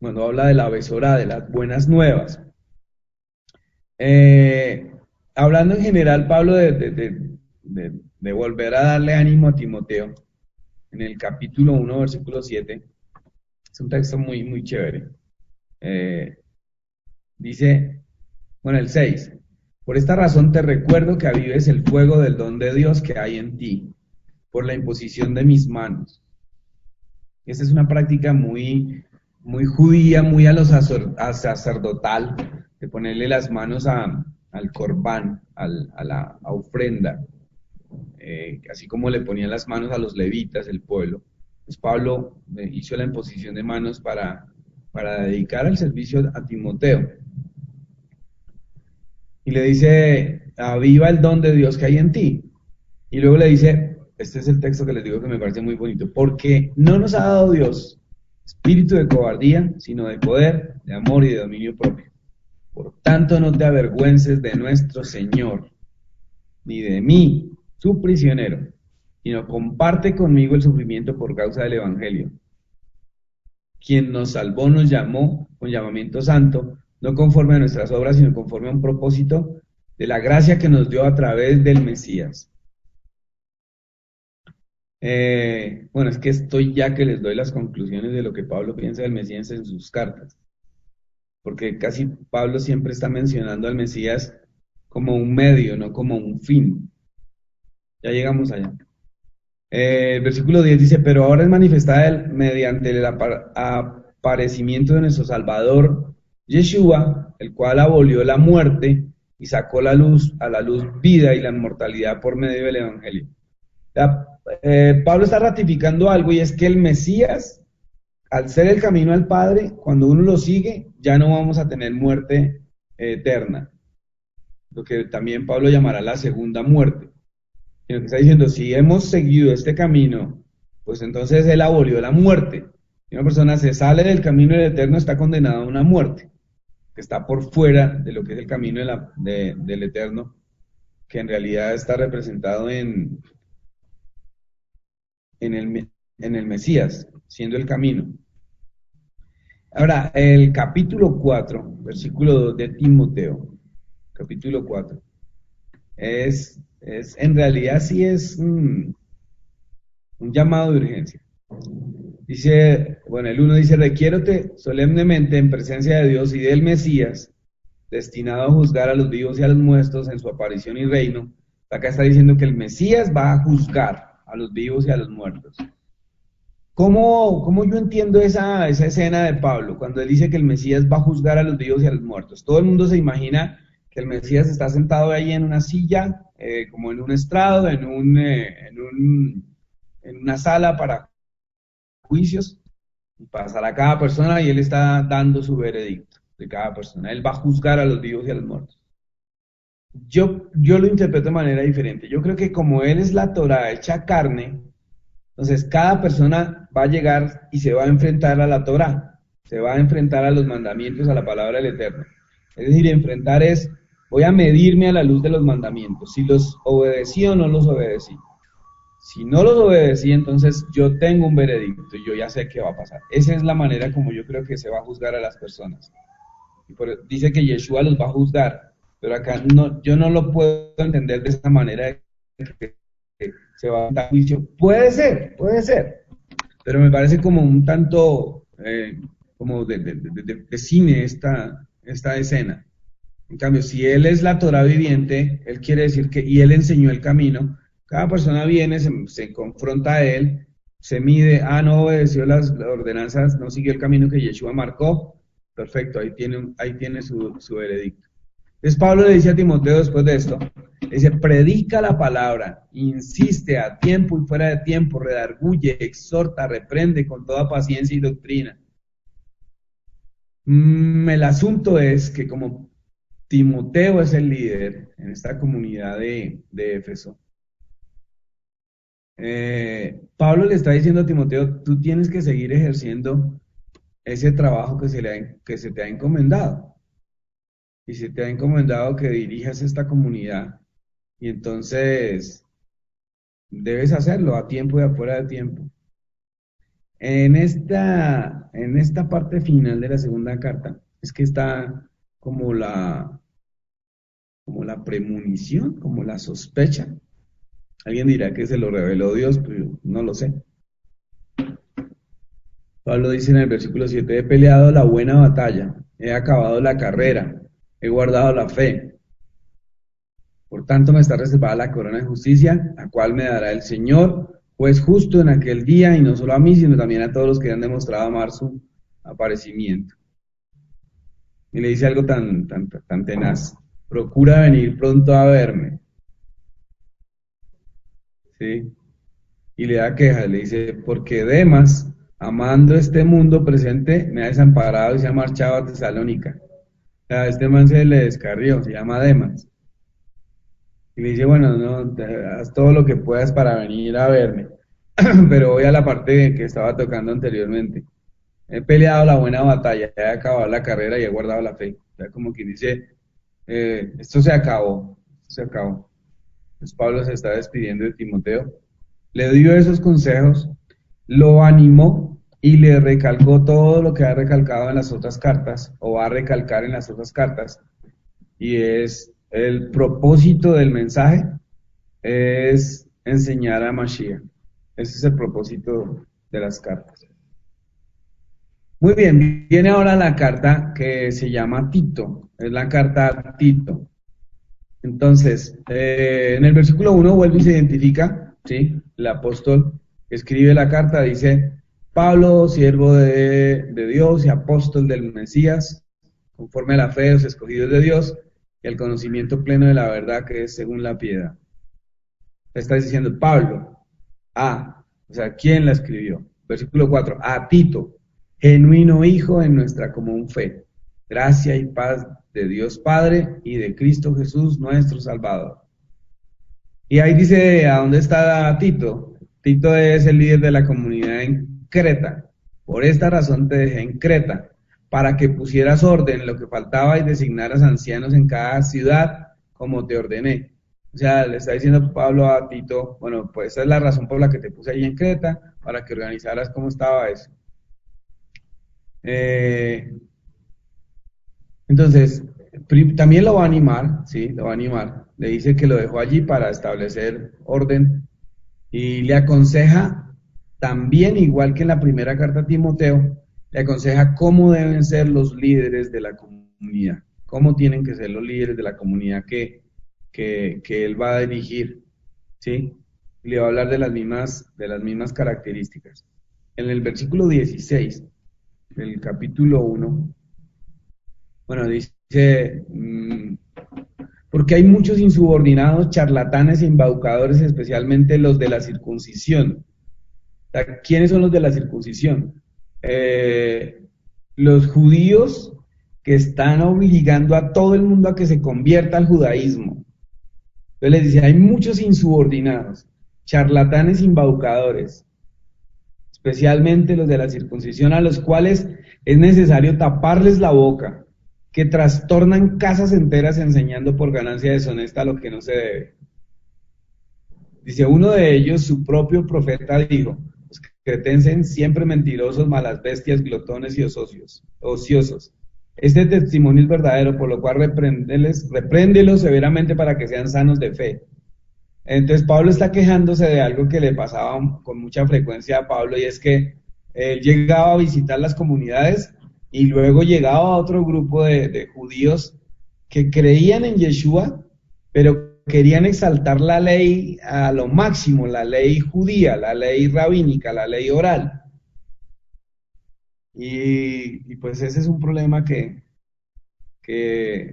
cuando habla de la Besorá, de las buenas nuevas. Hablando en general, Pablo, de volver a darle ánimo a Timoteo, en el capítulo 1, versículo 7, es un texto muy, muy chévere. Dice, bueno, el 6, por esta razón te recuerdo que avives el fuego del don de Dios que hay en ti, por la imposición de mis manos. Esta es una práctica muy, muy judía, muy a sacerdotal, de ponerle las manos al corbán, a la ofrenda, así como le ponían las manos a los levitas, el pueblo. Pues Pablo hizo la imposición de manos para dedicar el servicio a Timoteo. Y le dice, aviva el don de Dios que hay en ti. Y luego le dice, este es el texto que les digo que me parece muy bonito, porque no nos ha dado Dios espíritu de cobardía, sino de poder, de amor y de dominio propio. Por tanto, no te avergüences de nuestro Señor, ni de mí, su prisionero, sino comparte conmigo el sufrimiento por causa del Evangelio. Quien nos salvó nos llamó con llamamiento santo, no conforme a nuestras obras, sino conforme a un propósito de la gracia que nos dio a través del Mesías. Bueno, es que estoy ya que les doy las conclusiones de lo que Pablo piensa del Mesías en sus cartas, porque casi Pablo siempre está mencionando al Mesías como un medio, no como un fin. Ya llegamos allá. El versículo 10 dice, pero ahora es manifestada mediante el aparecimiento de nuestro Salvador, Yeshua, el cual abolió la muerte y sacó a la luz vida y la inmortalidad por medio del Evangelio. Pablo está ratificando algo, y es que el Mesías, al ser el camino al Padre, cuando uno lo sigue, ya no vamos a tener muerte eterna, lo que también Pablo llamará la segunda muerte. Sino que está diciendo, si hemos seguido este camino, pues entonces él abolió la muerte. Si una persona se sale del camino del eterno, está condenada a una muerte, que está por fuera de lo que es el camino del eterno, que en realidad está representado en el Mesías, siendo el camino. Ahora, el capítulo 4, versículo 2 de Timoteo, capítulo 4, en realidad sí es un llamado de urgencia. Dice, bueno, el 1 dice, requiérote solemnemente en presencia de Dios y del Mesías, destinado a juzgar a los vivos y a los muertos en su aparición y reino. Acá está diciendo que el Mesías va a juzgar a los vivos y a los muertos. ¿Cómo yo entiendo esa escena de Pablo, cuando él dice que el Mesías va a juzgar a los vivos y a los muertos? Todo el mundo se imagina que el Mesías está sentado ahí en una silla, como en un estrado, en una sala para juicios, y pasará a cada persona y él está dando su veredicto de cada persona. Él va a juzgar a los vivos y a los muertos. yo lo interpreto de manera diferente. Yo creo que como Él es la Torá hecha carne, entonces cada persona va a llegar y se va a enfrentar a la Torá, se va a enfrentar a los mandamientos, a la palabra del Eterno. Es decir, enfrentar es, voy a medirme a la luz de los mandamientos, si los obedecí o no los obedecí. Si no los obedecí, entonces yo tengo un veredicto y yo ya sé qué va a pasar. Esa es la manera como yo creo que se va a juzgar a las personas. Dice que Yeshua los va a juzgar, pero acá no, yo no lo puedo entender de esa manera que se va a dar juicio. Puede ser, pero me parece como un tanto como de cine esta escena. En cambio, si Él es la Torah viviente, Él quiere decir que, y Él enseñó el camino, cada persona viene, se confronta a Él, se mide, no obedeció las ordenanzas, no siguió el camino que Yeshua marcó, perfecto, ahí tiene su veredicto. Entonces Pablo le dice a Timoteo después de esto, le dice, predica la palabra, insiste a tiempo y fuera de tiempo, redarguye, exhorta, reprende con toda paciencia y doctrina. El asunto es que como Timoteo es el líder en esta comunidad de Éfeso, Pablo le está diciendo a Timoteo, tú tienes que seguir ejerciendo ese trabajo que se te ha encomendado. Y se te ha encomendado que dirijas esta comunidad. Y entonces debes hacerlo a tiempo y afuera de tiempo. En esta parte final de la segunda carta, es que está como la premonición, como la sospecha. Alguien dirá que se lo reveló Dios, pero no lo sé. Pablo dice en el versículo 7, he peleado la buena batalla, he acabado la carrera, he guardado la fe. Por tanto me está reservada la corona de justicia, la cual me dará el Señor, juez justo en aquel día, y no solo a mí, sino también a todos los que han demostrado amar su aparecimiento. Y le dice algo tan tenaz, procura venir pronto a verme. ¿Sí? Y le da queja, le dice, porque Demas, amando este mundo presente, me ha desamparado y se ha marchado a Tesalónica. O sea, este man se le descarrió, se llama Demas. Y le dice, bueno, no, haz todo lo que puedas para venir a verme. Pero voy a la parte que estaba tocando anteriormente. He peleado la buena batalla, he acabado la carrera y he guardado la fe. O sea, como quien dice, esto se acabó. Entonces Pablo se está despidiendo de Timoteo. Le dio esos consejos, lo animó y le recalcó todo lo que ha recalcado en las otras cartas, o va a recalcar en las otras cartas. Y es el propósito del mensaje, es enseñar a Mashiach. Ese es el propósito de las cartas. Muy bien, viene ahora la carta que se llama Tito, es la carta a Tito. Entonces, en el versículo 1 vuelve y se identifica, ¿sí? El apóstol escribe la carta, dice, Pablo, siervo de Dios y apóstol del Mesías, conforme a la fe de los escogidos de Dios y el conocimiento pleno de la verdad que es según la piedad. Está diciendo Pablo, o sea, ¿quién la escribió? Versículo 4, a Tito, genuino hijo en nuestra común fe, gracia y paz de Dios Padre y de Cristo Jesús nuestro Salvador. Y ahí dice, ¿a dónde está Tito? Tito es el líder de la comunidad en Creta. Por esta razón te dejé en Creta, para que pusieras orden en lo que faltaba y designaras ancianos en cada ciudad, como te ordené. O sea, le está diciendo Pablo a Tito, bueno, pues esa es la razón por la que te puse ahí en Creta, para que organizaras cómo estaba eso. Entonces, también lo va a animar, ¿sí? Lo va a animar. Le dice que lo dejó allí para establecer orden y le aconseja también, igual que en la primera carta a Timoteo, le aconseja cómo deben ser los líderes de la comunidad, cómo tienen que ser los líderes de la comunidad que él va a dirigir, ¿sí? Y le va a hablar de las mismas características. En el versículo 16 del capítulo 1, bueno, dice, porque hay muchos insubordinados, charlatanes e embaucadores, especialmente los de la circuncisión. O sea, ¿quiénes son los de la circuncisión? Los judíos que están obligando a todo el mundo a que se convierta al judaísmo. Entonces les dice, hay muchos insubordinados, charlatanes embaucadores, especialmente los de la circuncisión, a los cuales es necesario taparles la boca, que trastornan casas enteras enseñando por ganancia deshonesta lo que no se debe. Dice, uno de ellos, su propio profeta, dijo, los cretenses siempre mentirosos, malas bestias, glotones y ociosos. Este testimonio es verdadero, por lo cual repréndelos severamente para que sean sanos de fe. Entonces Pablo está quejándose de algo que le pasaba con mucha frecuencia a Pablo, y es que él llegaba a visitar las comunidades y luego llegaba a otro grupo de judíos que creían en Yeshua, pero querían exaltar la ley a lo máximo, la ley judía, la ley rabínica, la ley oral. Y pues ese es un problema que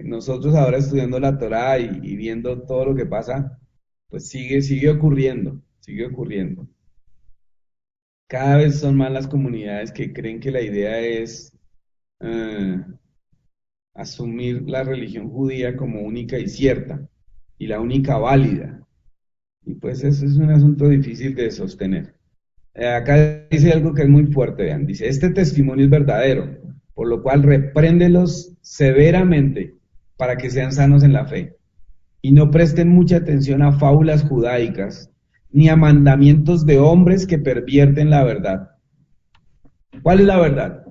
nosotros ahora estudiando la Torá y viendo todo lo que pasa, pues sigue ocurriendo, sigue ocurriendo. Cada vez son más las comunidades que creen que la idea es asumir la religión judía como única y cierta, y la única válida. Y pues eso es un asunto difícil de sostener. Acá dice algo que es muy fuerte, vean, dice, este testimonio es verdadero, por lo cual repréndelos severamente para que sean sanos en la fe. Y no presten mucha atención a fábulas judaicas, ni a mandamientos de hombres que pervierten la verdad. ¿Cuál es la verdad?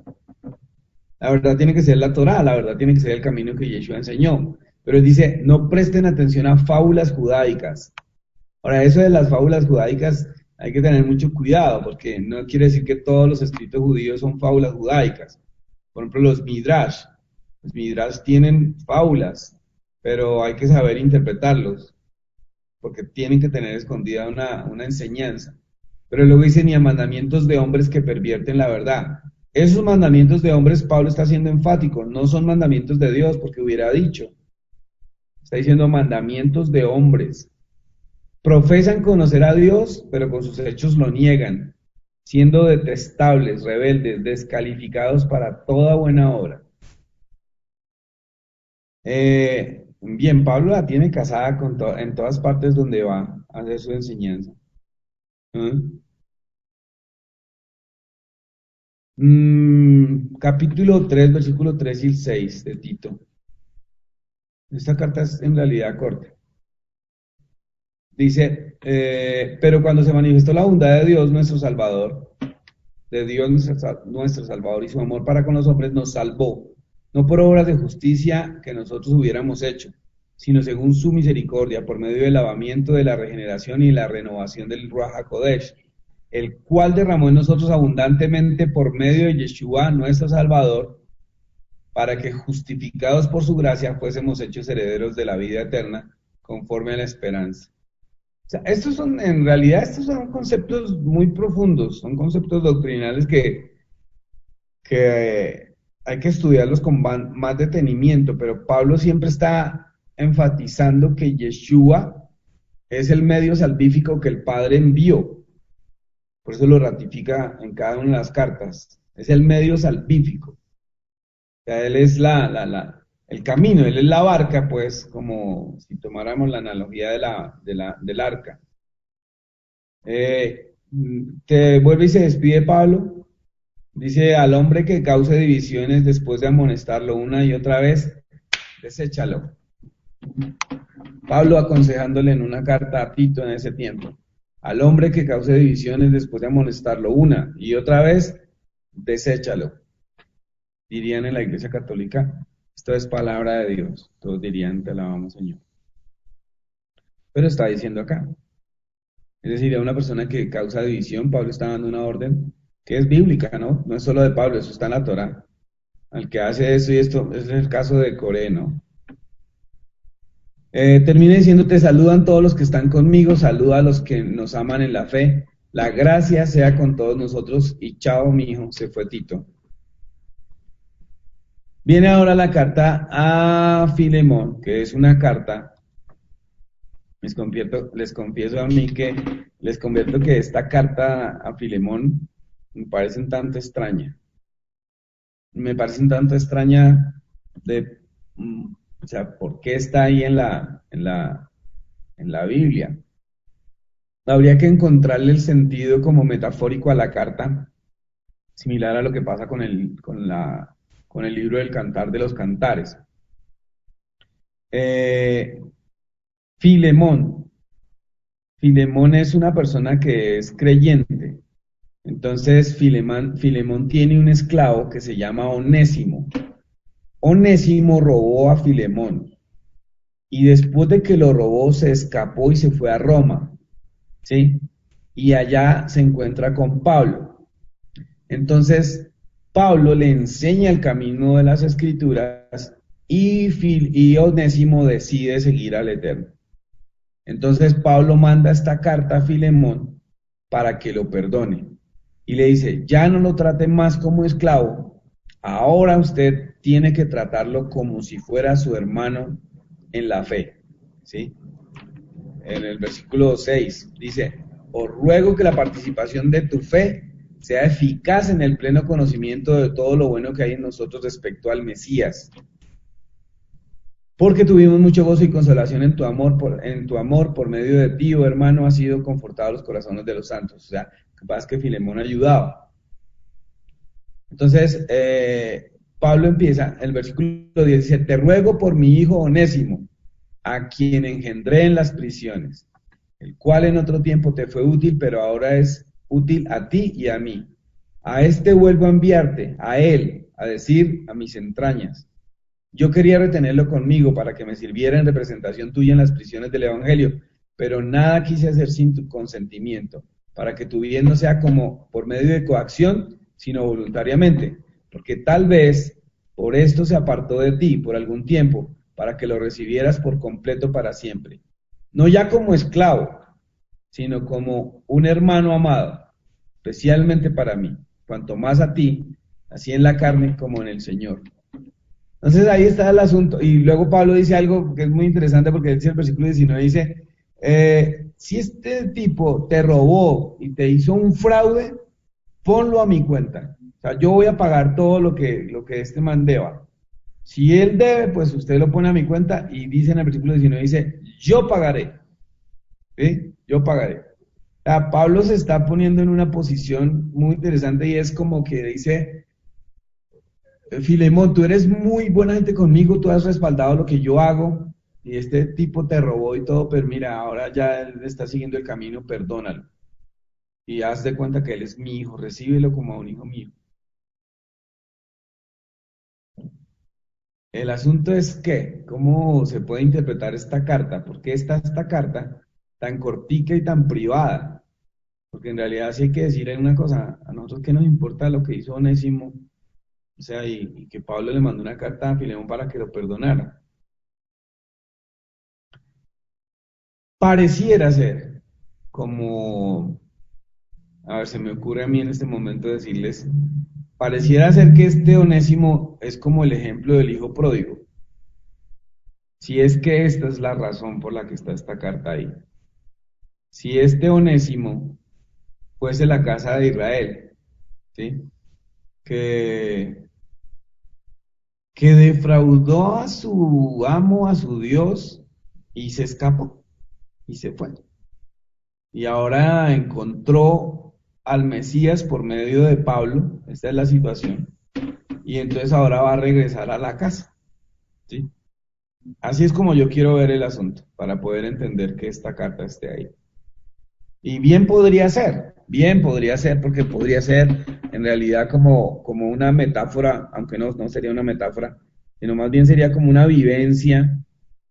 La verdad tiene que ser la Torá, la verdad tiene que ser el camino que Yeshua enseñó. Pero él dice, no presten atención a fábulas judaicas. Ahora, eso de las fábulas judaicas hay que tener mucho cuidado, porque no quiere decir que todos los escritos judíos son fábulas judaicas. Por ejemplo, los Midrash. Los Midrash tienen fábulas, pero hay que saber interpretarlos, porque tienen que tener escondida una enseñanza. Pero luego dice, ni a mandamientos de hombres que pervierten la verdad. Esos mandamientos de hombres, Pablo está siendo enfático, no son mandamientos de Dios, porque hubiera dicho. Está diciendo mandamientos de hombres. Profesan conocer a Dios, pero con sus hechos lo niegan, siendo detestables, rebeldes, descalificados para toda buena obra. Bien, Pablo la tiene casada en todas partes donde va a hacer su enseñanza. Capítulo 3, versículo 3 y 6 de Tito. Esta carta es en realidad corta. Dice, pero cuando se manifestó la bondad de Dios nuestro Salvador, nuestro Salvador y su amor para con los hombres, nos salvó, no por obras de justicia que nosotros hubiéramos hecho, sino según su misericordia, por medio del lavamiento de la regeneración y la renovación del Ruach HaKodesh, el cual derramó en nosotros abundantemente por medio de Yeshua, nuestro Salvador, para que justificados por su gracia fuésemos hechos herederos de la vida eterna, conforme a la esperanza. O sea, estos son conceptos muy profundos, son conceptos doctrinales que hay que estudiarlos con más detenimiento, pero Pablo siempre está enfatizando que Yeshua es el medio salvífico que el Padre envió. Por eso lo ratifica en cada una de las cartas. Es el medio salvífico. O sea, Él es el camino, Él es la barca, pues, como si tomáramos la analogía del arca. Te vuelve y se despide Pablo. Dice, al hombre que cause divisiones después de amonestarlo una y otra vez, deséchalo. Pablo aconsejándole en una carta a Tito en ese tiempo. Al hombre que cause divisiones después de amonestarlo una y otra vez, deséchalo. Dirían en la Iglesia Católica, esto es palabra de Dios. Todos dirían, te alabamos, Señor. Pero está diciendo acá. Es decir, a una persona que causa división, Pablo está dando una orden que es bíblica, ¿no? No es solo de Pablo, eso está en la Torá. Al que hace eso y esto, es el caso de Coré, ¿no? Termina diciendo, te saludan todos los que están conmigo, saluda a los que nos aman en la fe, la gracia sea con todos nosotros, y chao, mi hijo, se fue Tito. Viene ahora la carta a Filemón, que es una carta, les confieso a mí que les convierto que esta carta a Filemón me parece un tanto extraña. Me parece un tanto extraña o sea, ¿por qué está ahí en en la Biblia. Habría que encontrarle el sentido como metafórico a la carta, similar a lo que pasa con el libro del Cantar de los Cantares. Eh, Filemón. Filemón es una persona que es creyente. Entonces, Filemón tiene un esclavo que se llama Onésimo. Onésimo robó a Filemón y después de que lo robó se escapó y se fue a Roma, ¿sí? Y allá se encuentra con Pablo. Entonces, Pablo le enseña el camino de las Escrituras y Onésimo decide seguir al Eterno. Entonces, Pablo manda esta carta a Filemón para que lo perdone. Y le dice, ya no lo trate más como esclavo, ahora usted tiene que tratarlo como si fuera su hermano en la fe, ¿sí? En el versículo 6 dice, os ruego que la participación de tu fe sea eficaz en el pleno conocimiento de todo lo bueno que hay en nosotros respecto al Mesías. Porque tuvimos mucho gozo y consolación en tu amor por medio de ti, oh hermano, ha sido confortado los corazones de los santos. O sea, capaz que Filemón ayudaba. Entonces, Pablo empieza, el versículo 10 dice, te ruego por mi hijo Onésimo, a quien engendré en las prisiones, el cual en otro tiempo te fue útil, pero ahora es útil a ti y a mí. A este vuelvo a enviarte, a él, a decir a mis entrañas. Yo quería retenerlo conmigo para que me sirviera en representación tuya en las prisiones del Evangelio, pero nada quise hacer sin tu consentimiento, para que tu bien no sea como por medio de coacción, sino voluntariamente, porque tal vez por esto se apartó de ti por algún tiempo, para que lo recibieras por completo para siempre. No ya como esclavo, sino como un hermano amado, especialmente para mí, cuanto más a ti, así en la carne como en el Señor. Entonces ahí está el asunto. Y luego Pablo dice algo que es muy interesante porque dice el versículo 19, dice, si este tipo te robó y te hizo un fraude, ponlo a mi cuenta. O sea, yo voy a pagar todo lo que este man deba. Si él debe, pues usted lo pone a mi cuenta y dice en el versículo 19, dice, yo pagaré. ¿Sí? Yo pagaré. O sea, Pablo se está poniendo en una posición muy interesante y es como que dice, Filemón, tú eres muy buena gente conmigo, tú has respaldado lo que yo hago y este tipo te robó y todo, pero mira, ahora ya él está siguiendo el camino, perdónalo. Y haz de cuenta que él es mi hijo, recíbelo como a un hijo mío. El asunto es que, ¿cómo se puede interpretar esta carta? ¿Por qué está esta carta tan cortica y tan privada? Porque en realidad sí hay que decir una cosa, a nosotros qué nos importa lo que hizo Onésimo, o sea, y que Pablo le mandó una carta a Filemón para que lo perdonara. Pareciera ser como, a ver, se me ocurre a mí en este momento decirles, pareciera ser que este Onésimo es como el ejemplo del hijo pródigo. Si es que esta es la razón por la que está esta carta ahí. Si este Onésimo fuese la casa de Israel, ¿sí? Que, que defraudó a su amo, a su Dios, y se escapó, y se fue. Y ahora encontró al Mesías por medio de Pablo, esta es la situación, y entonces ahora va a regresar a la casa, ¿sí? Así es como yo quiero ver el asunto, para poder entender que esta carta esté ahí. Y bien podría ser, porque podría ser en realidad como una metáfora, aunque no sería una metáfora, sino más bien sería como una vivencia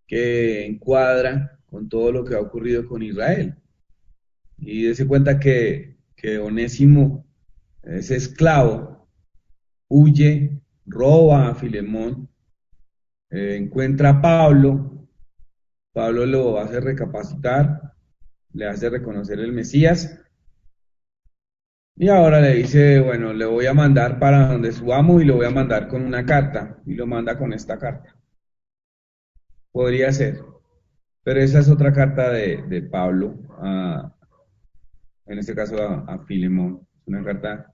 que encuadra con todo lo que ha ocurrido con Israel. Y dése cuenta que Onésimo, ese esclavo, huye, roba a Filemón, encuentra a Pablo, Pablo lo hace recapacitar, le hace reconocer el Mesías, y ahora le dice, bueno, le voy a mandar para donde su amo y lo voy a mandar con una carta, y lo manda con esta carta. Podría ser, pero esa es otra carta de Pablo, en este caso a Filemón, una carta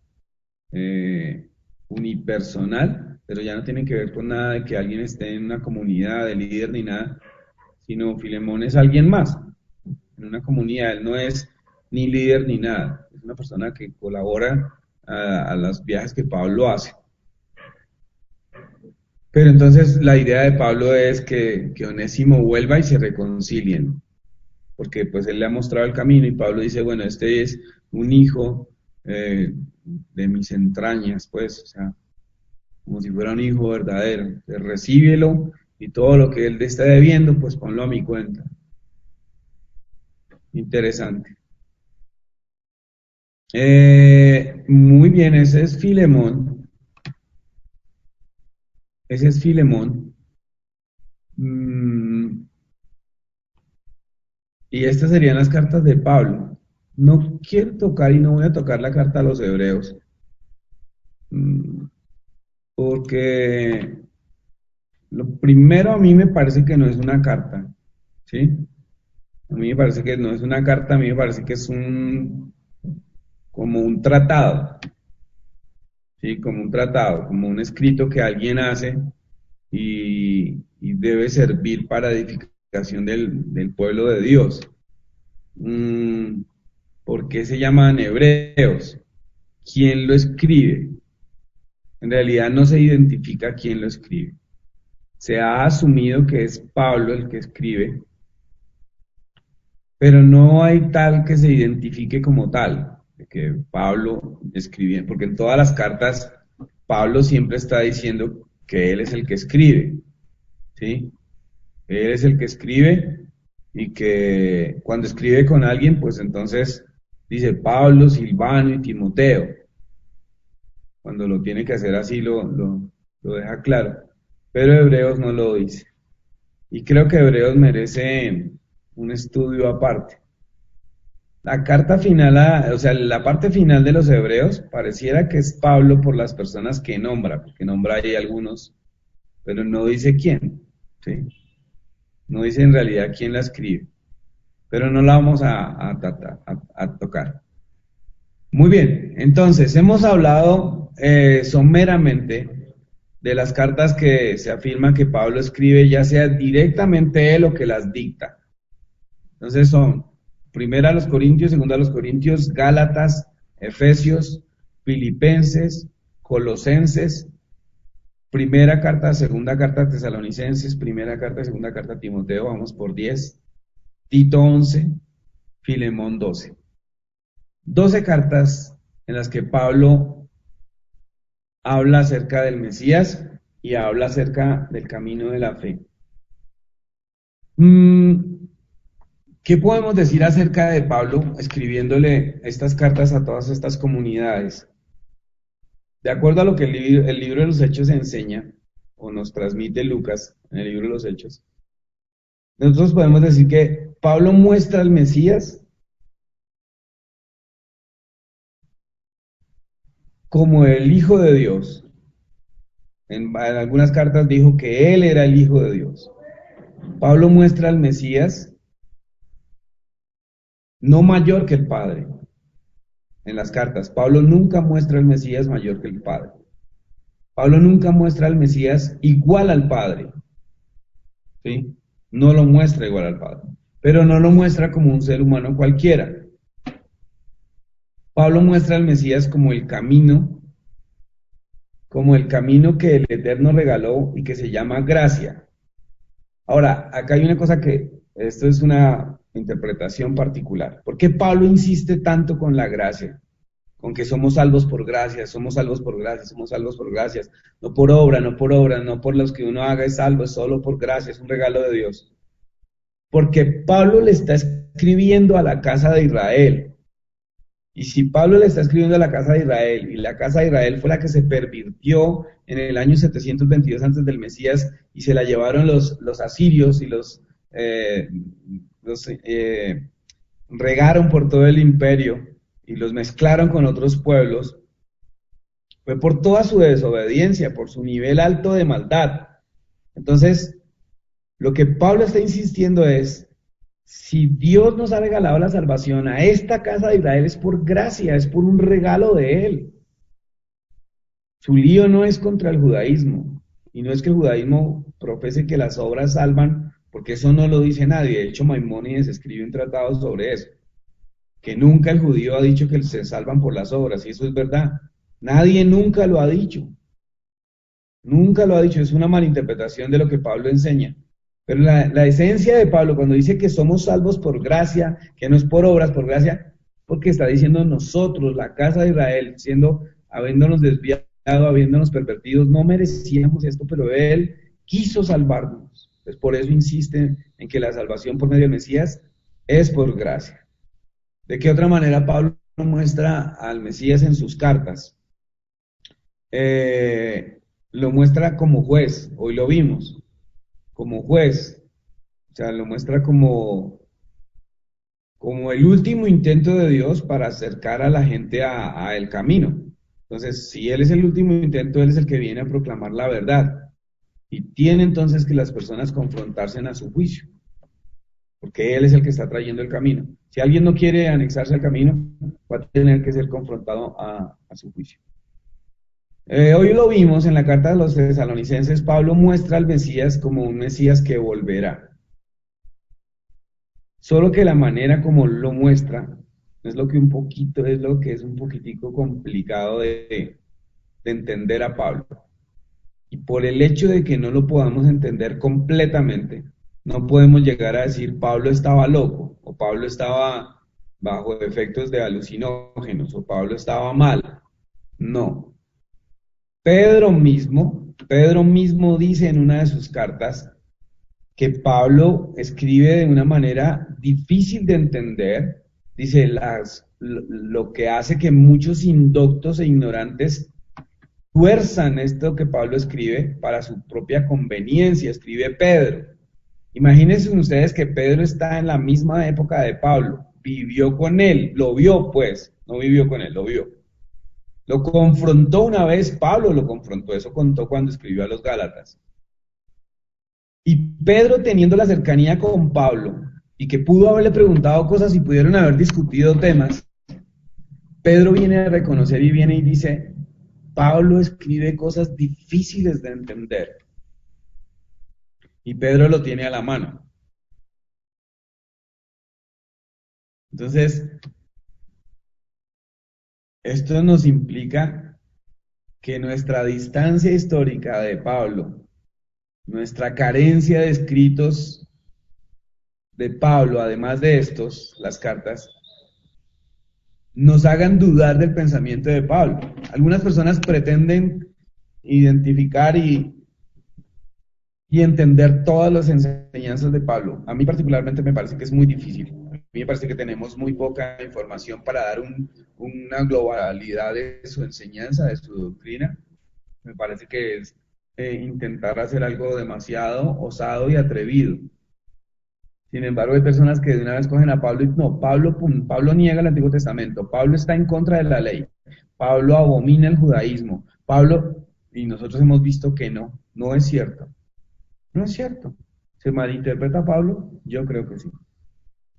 unipersonal, pero ya no tiene que ver con nada de que alguien esté en una comunidad de líder ni nada, sino Filemón es alguien más. en una comunidad. Él no es ni líder ni nada. Es una persona que colabora a los viajes que Pablo hace. Pero entonces la idea de Pablo es que Onésimo vuelva y se reconcilien, porque pues él le ha mostrado el camino y Pablo dice, bueno, este es un hijo de mis entrañas, pues, o sea, como si fuera un hijo verdadero. Entonces, recíbelo y todo lo que él te está debiendo, pues ponlo a mi cuenta. Interesante. Muy bien, ese es Filemón. Ese es Filemón. Y estas serían las cartas de Pablo. No quiero tocar y no voy a tocar la carta a los hebreos. Porque lo primero a mí me parece que no es una carta. ¿Sí? A mí me parece que no es una carta, a mí me parece que es como un tratado. ¿Sí? Como un tratado, como un escrito que alguien hace y debe servir para edificación del pueblo de Dios. ¿Por qué se llaman hebreos? ¿Quién lo escribe? En realidad no se identifica quién lo escribe. Se ha asumido que es Pablo el que escribe, pero no hay tal que se identifique como tal, de que Pablo escribía, porque en todas las cartas Pablo siempre está diciendo que él es el que escribe, ¿sí? Él es el que escribe y que cuando escribe con alguien, pues entonces dice Pablo, Silvano y Timoteo. Cuando lo tiene que hacer así lo deja claro. Pero Hebreos no lo dice. Y creo que Hebreos merece un estudio aparte. La carta final, o sea, la parte final de los Hebreos pareciera que es Pablo por las personas que nombra, porque nombra ahí algunos, pero no dice quién, ¿sí? No dice en realidad quién la escribe, pero no la vamos a tocar. Muy bien, entonces hemos hablado someramente de las cartas que se afirma que Pablo escribe, ya sea directamente él o que las dicta. Entonces son primera a los Corintios, segunda a los Corintios, Gálatas, Efesios, Filipenses, Colosenses, primera carta, segunda carta a Tesalonicenses, primera carta, segunda carta a Timoteo, vamos por 10, Tito 11, Filemón 12. 12 cartas en las que Pablo habla acerca del Mesías y habla acerca del camino de la fe. ¿Qué podemos decir acerca de Pablo escribiéndole estas cartas a todas estas comunidades? De acuerdo a lo que el libro de los Hechos enseña, o nos transmite Lucas en el libro de los Hechos, nosotros podemos decir que Pablo muestra al Mesías como el Hijo de Dios. En algunas cartas dijo que él era el Hijo de Dios. Pablo muestra al Mesías no mayor que el Padre. En las cartas, Pablo nunca muestra al Mesías mayor que el Padre. Pablo nunca muestra al Mesías igual al Padre. ¿Sí? No lo muestra igual al Padre. Pero no lo muestra como un ser humano cualquiera. Pablo muestra al Mesías como el camino que el Eterno regaló y que se llama gracia. Ahora, acá hay una cosa que, esto es una interpretación particular. ¿Por qué Pablo insiste tanto con la gracia? Con que somos salvos por gracia, somos salvos por gracia, somos salvos por gracias. No por obra, no por los que uno haga es salvo, es solo por gracia, es un regalo de Dios. Porque Pablo le está escribiendo a la casa de Israel. Y si Pablo le está escribiendo a la casa de Israel, y la casa de Israel fue la que se pervirtió en el año 722 antes del Mesías, y se la llevaron los asirios y los regaron por todo el imperio, y los mezclaron con otros pueblos, fue por toda su desobediencia, por su nivel alto de maldad. Entonces, lo que Pablo está insistiendo es, si Dios nos ha regalado la salvación a esta casa de Israel es por gracia, es por un regalo de Él. Su lío no es contra el judaísmo, y no es que el judaísmo profese que las obras salvan porque eso no lo dice nadie. De hecho, Maimónides escribe un tratado sobre eso, que nunca el judío ha dicho que se salvan por las obras, y eso es verdad. Nadie nunca lo ha dicho. Nunca lo ha dicho, es una malinterpretación de lo que Pablo enseña. Pero la esencia de Pablo, cuando dice que somos salvos por gracia, que no es por obras, por gracia, porque está diciendo nosotros, la casa de Israel, habiéndonos desviado, habiéndonos pervertidos, no merecíamos esto, pero Él quiso salvarnos. Pues por eso insiste en que la salvación por medio del Mesías es por gracia. ¿De qué otra manera Pablo muestra al Mesías en sus cartas? Lo muestra como juez, hoy lo vimos, como juez, o sea, lo muestra como el último intento de Dios para acercar a la gente a el camino. Entonces, si Él es el último intento, Él es el que viene a proclamar la verdad. Y tiene entonces que las personas confrontarse a su juicio, porque Él es el que está trayendo el camino. Si alguien no quiere anexarse al camino, va a tener que ser confrontado a su juicio. Hoy lo vimos en la carta de los Tesalonicenses, Pablo muestra al Mesías como un Mesías que volverá. Solo que la manera como lo muestra es lo que es un poquitico complicado de entender a Pablo. Y por el hecho de que no lo podamos entender completamente, no podemos llegar a decir Pablo estaba loco, o Pablo estaba bajo efectos de alucinógenos, o Pablo estaba mal. No. Pedro mismo dice en una de sus cartas que Pablo escribe de una manera difícil de entender, dice lo que hace que muchos indoctos e ignorantes tuerzan esto que Pablo escribe para su propia conveniencia, escribe Pedro. Imagínense ustedes que Pedro está en la misma época de Pablo, vivió con él, lo vio pues, no vivió con él, lo vio. Lo confrontó una vez, Pablo lo confrontó, eso contó cuando escribió a los Gálatas. Y Pedro, teniendo la cercanía con Pablo, y que pudo haberle preguntado cosas y pudieron haber discutido temas, Pedro viene a reconocer y viene y dice, Pablo escribe cosas difíciles de entender. Y Pedro lo tiene a la mano. Entonces, esto nos implica que nuestra distancia histórica de Pablo, nuestra carencia de escritos de Pablo, además de estos, las cartas, nos hagan dudar del pensamiento de Pablo. Algunas personas pretenden identificar y entender todas las enseñanzas de Pablo. A mí particularmente me parece que es muy difícil. A mí me parece que tenemos muy poca información para dar una globalidad de su enseñanza, de su doctrina. Me parece que es intentar hacer algo demasiado osado y atrevido. Sin embargo, hay personas que de una vez cogen a Pablo y no, Pablo niega el Antiguo Testamento, Pablo está en contra de la ley, Pablo abomina el judaísmo, y nosotros hemos visto que no es cierto. No es cierto. ¿Se malinterpreta a Pablo? Yo creo que sí.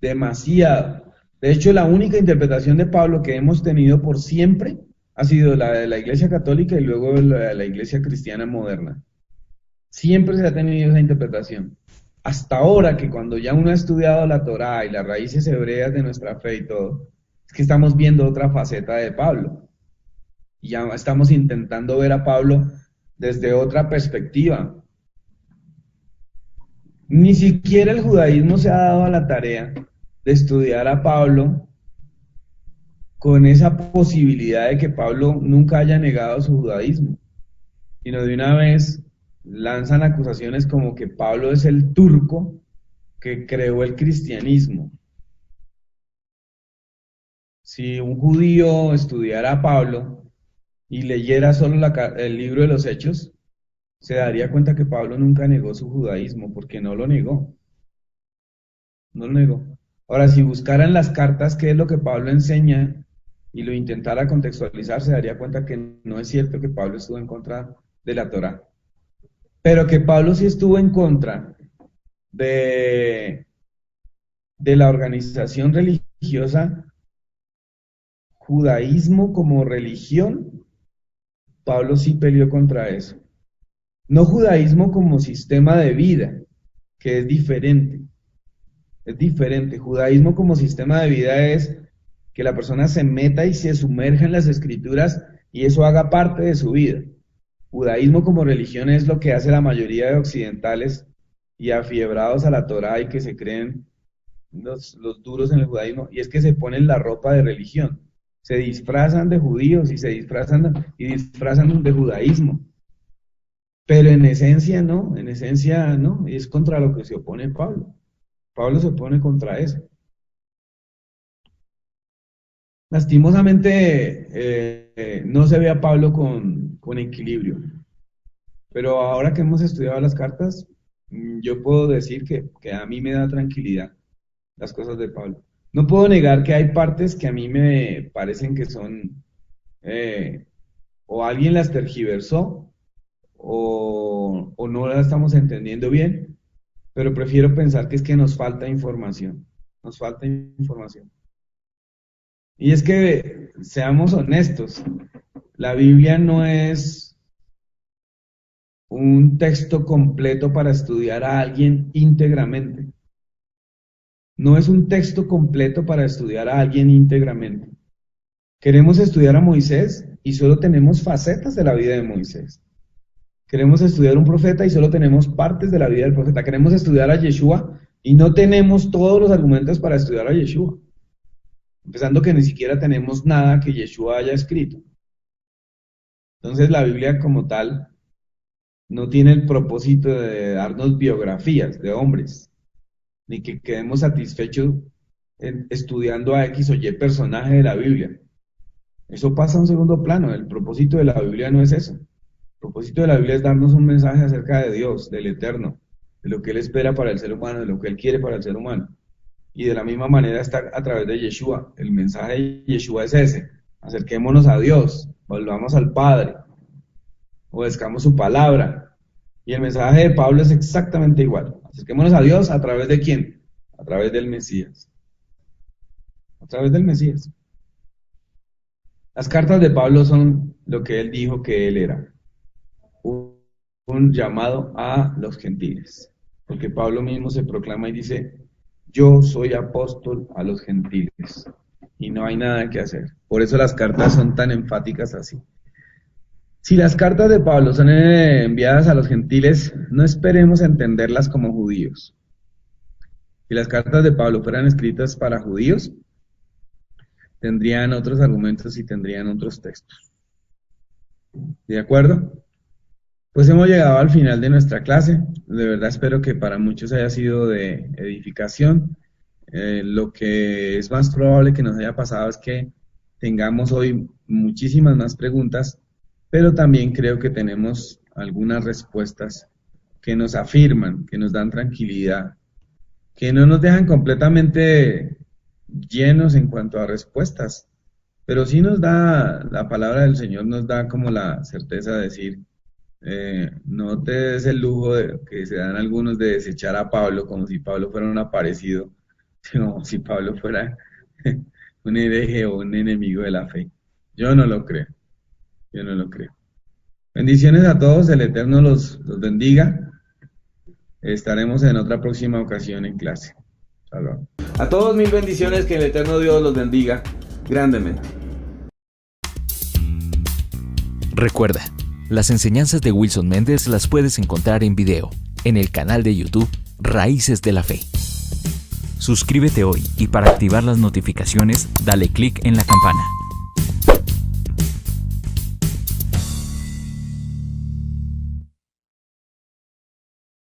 Demasiado. De hecho, la única interpretación de Pablo que hemos tenido por siempre ha sido la de la Iglesia Católica y luego la de la Iglesia Cristiana moderna. Siempre se ha tenido esa interpretación. Hasta ahora, que cuando ya uno ha estudiado la Torá y las raíces hebreas de nuestra fe y todo, es que estamos viendo otra faceta de Pablo. Y ya estamos intentando ver a Pablo desde otra perspectiva. Ni siquiera el judaísmo se ha dado a la tarea de estudiar a Pablo con esa posibilidad de que Pablo nunca haya negado su judaísmo, sino de una vez lanzan acusaciones como que Pablo es el turco que creó el cristianismo. Si un judío estudiara a Pablo y leyera solo el libro de los Hechos, se daría cuenta que Pablo nunca negó su judaísmo, porque no lo negó. No lo negó. Ahora, si buscaran las cartas, qué es lo que Pablo enseña, y lo intentara contextualizar, se daría cuenta que no es cierto que Pablo estuvo en contra de la Torá. Pero que Pablo sí estuvo en contra de la organización religiosa, judaísmo como religión, Pablo sí peleó contra eso. No judaísmo como sistema de vida, que es diferente. Es diferente. Judaísmo como sistema de vida es que la persona se meta y se sumerja en las escrituras y eso haga parte de su vida. Judaísmo como religión es lo que hace la mayoría de occidentales y afiebrados a la Torá y que se creen los duros en el judaísmo, y es que se ponen la ropa de religión. Se disfrazan de judíos y se disfrazan de judaísmo. Pero en esencia no, es contra lo que se opone Pablo. Pablo se opone contra eso. Lastimosamente no se ve a Pablo con equilibrio. Pero ahora que hemos estudiado las cartas, yo puedo decir que a mí me da tranquilidad las cosas de Pablo. No puedo negar que hay partes que a mí me parecen que son, o alguien las tergiversó, o no las estamos entendiendo bien, pero prefiero pensar que es que nos falta información. Nos falta información. Y es que, seamos honestos, la Biblia no es un texto completo para estudiar a alguien íntegramente. No es un texto completo para estudiar a alguien íntegramente. Queremos estudiar a Moisés y solo tenemos facetas de la vida de Moisés. Queremos estudiar un profeta y solo tenemos partes de la vida del profeta. Queremos estudiar a Yeshua y no tenemos todos los argumentos para estudiar a Yeshua. Empezando que ni siquiera tenemos nada que Yeshua haya escrito. Entonces la Biblia como tal no tiene el propósito de darnos biografías de hombres, ni que quedemos satisfechos estudiando a X o Y personaje de la Biblia. Eso pasa a un segundo plano. El propósito de la Biblia no es eso. El propósito de la Biblia es darnos un mensaje acerca de Dios, del Eterno, de lo que Él espera para el ser humano, de lo que Él quiere para el ser humano. Y de la misma manera está a través de Yeshua. El mensaje de Yeshua es ese: acerquémonos a Dios, volvamos al Padre, obedezcamos su palabra. Y el mensaje de Pablo es exactamente igual: acerquémonos a Dios ¿a través de quién? A través del Mesías. A través del Mesías. Las cartas de Pablo son lo que él dijo que él era: un llamado a los gentiles. Porque Pablo mismo se proclama y dice: yo soy apóstol a los gentiles. Y no hay nada que hacer. Por eso las cartas son tan enfáticas así. Si las cartas de Pablo son enviadas a los gentiles, no esperemos entenderlas como judíos. Si las cartas de Pablo fueran escritas para judíos, tendrían otros argumentos y tendrían otros textos. ¿De acuerdo? Pues hemos llegado al final de nuestra clase. De verdad espero que para muchos haya sido de edificación. Lo que es más probable que nos haya pasado es que tengamos hoy muchísimas más preguntas, pero también creo que tenemos algunas respuestas que nos afirman, que nos dan tranquilidad, que no nos dejan completamente llenos en cuanto a respuestas, pero sí nos da, la palabra del Señor nos da como la certeza de decir: no te des el lujo que se dan algunos de desechar a Pablo como si Pablo fuera un aparecido, sino si Pablo fuera un hereje o un enemigo de la fe. Yo no lo creo. Bendiciones a todos, el Eterno los bendiga. Estaremos en otra próxima ocasión en clase. Salud. A todos mil bendiciones, que el Eterno Dios los bendiga grandemente. Recuerda, las enseñanzas de Wilson Méndez las puedes encontrar en video, en el canal de YouTube Raíces de la Fe. Suscríbete hoy y para activar las notificaciones, dale clic en la campana.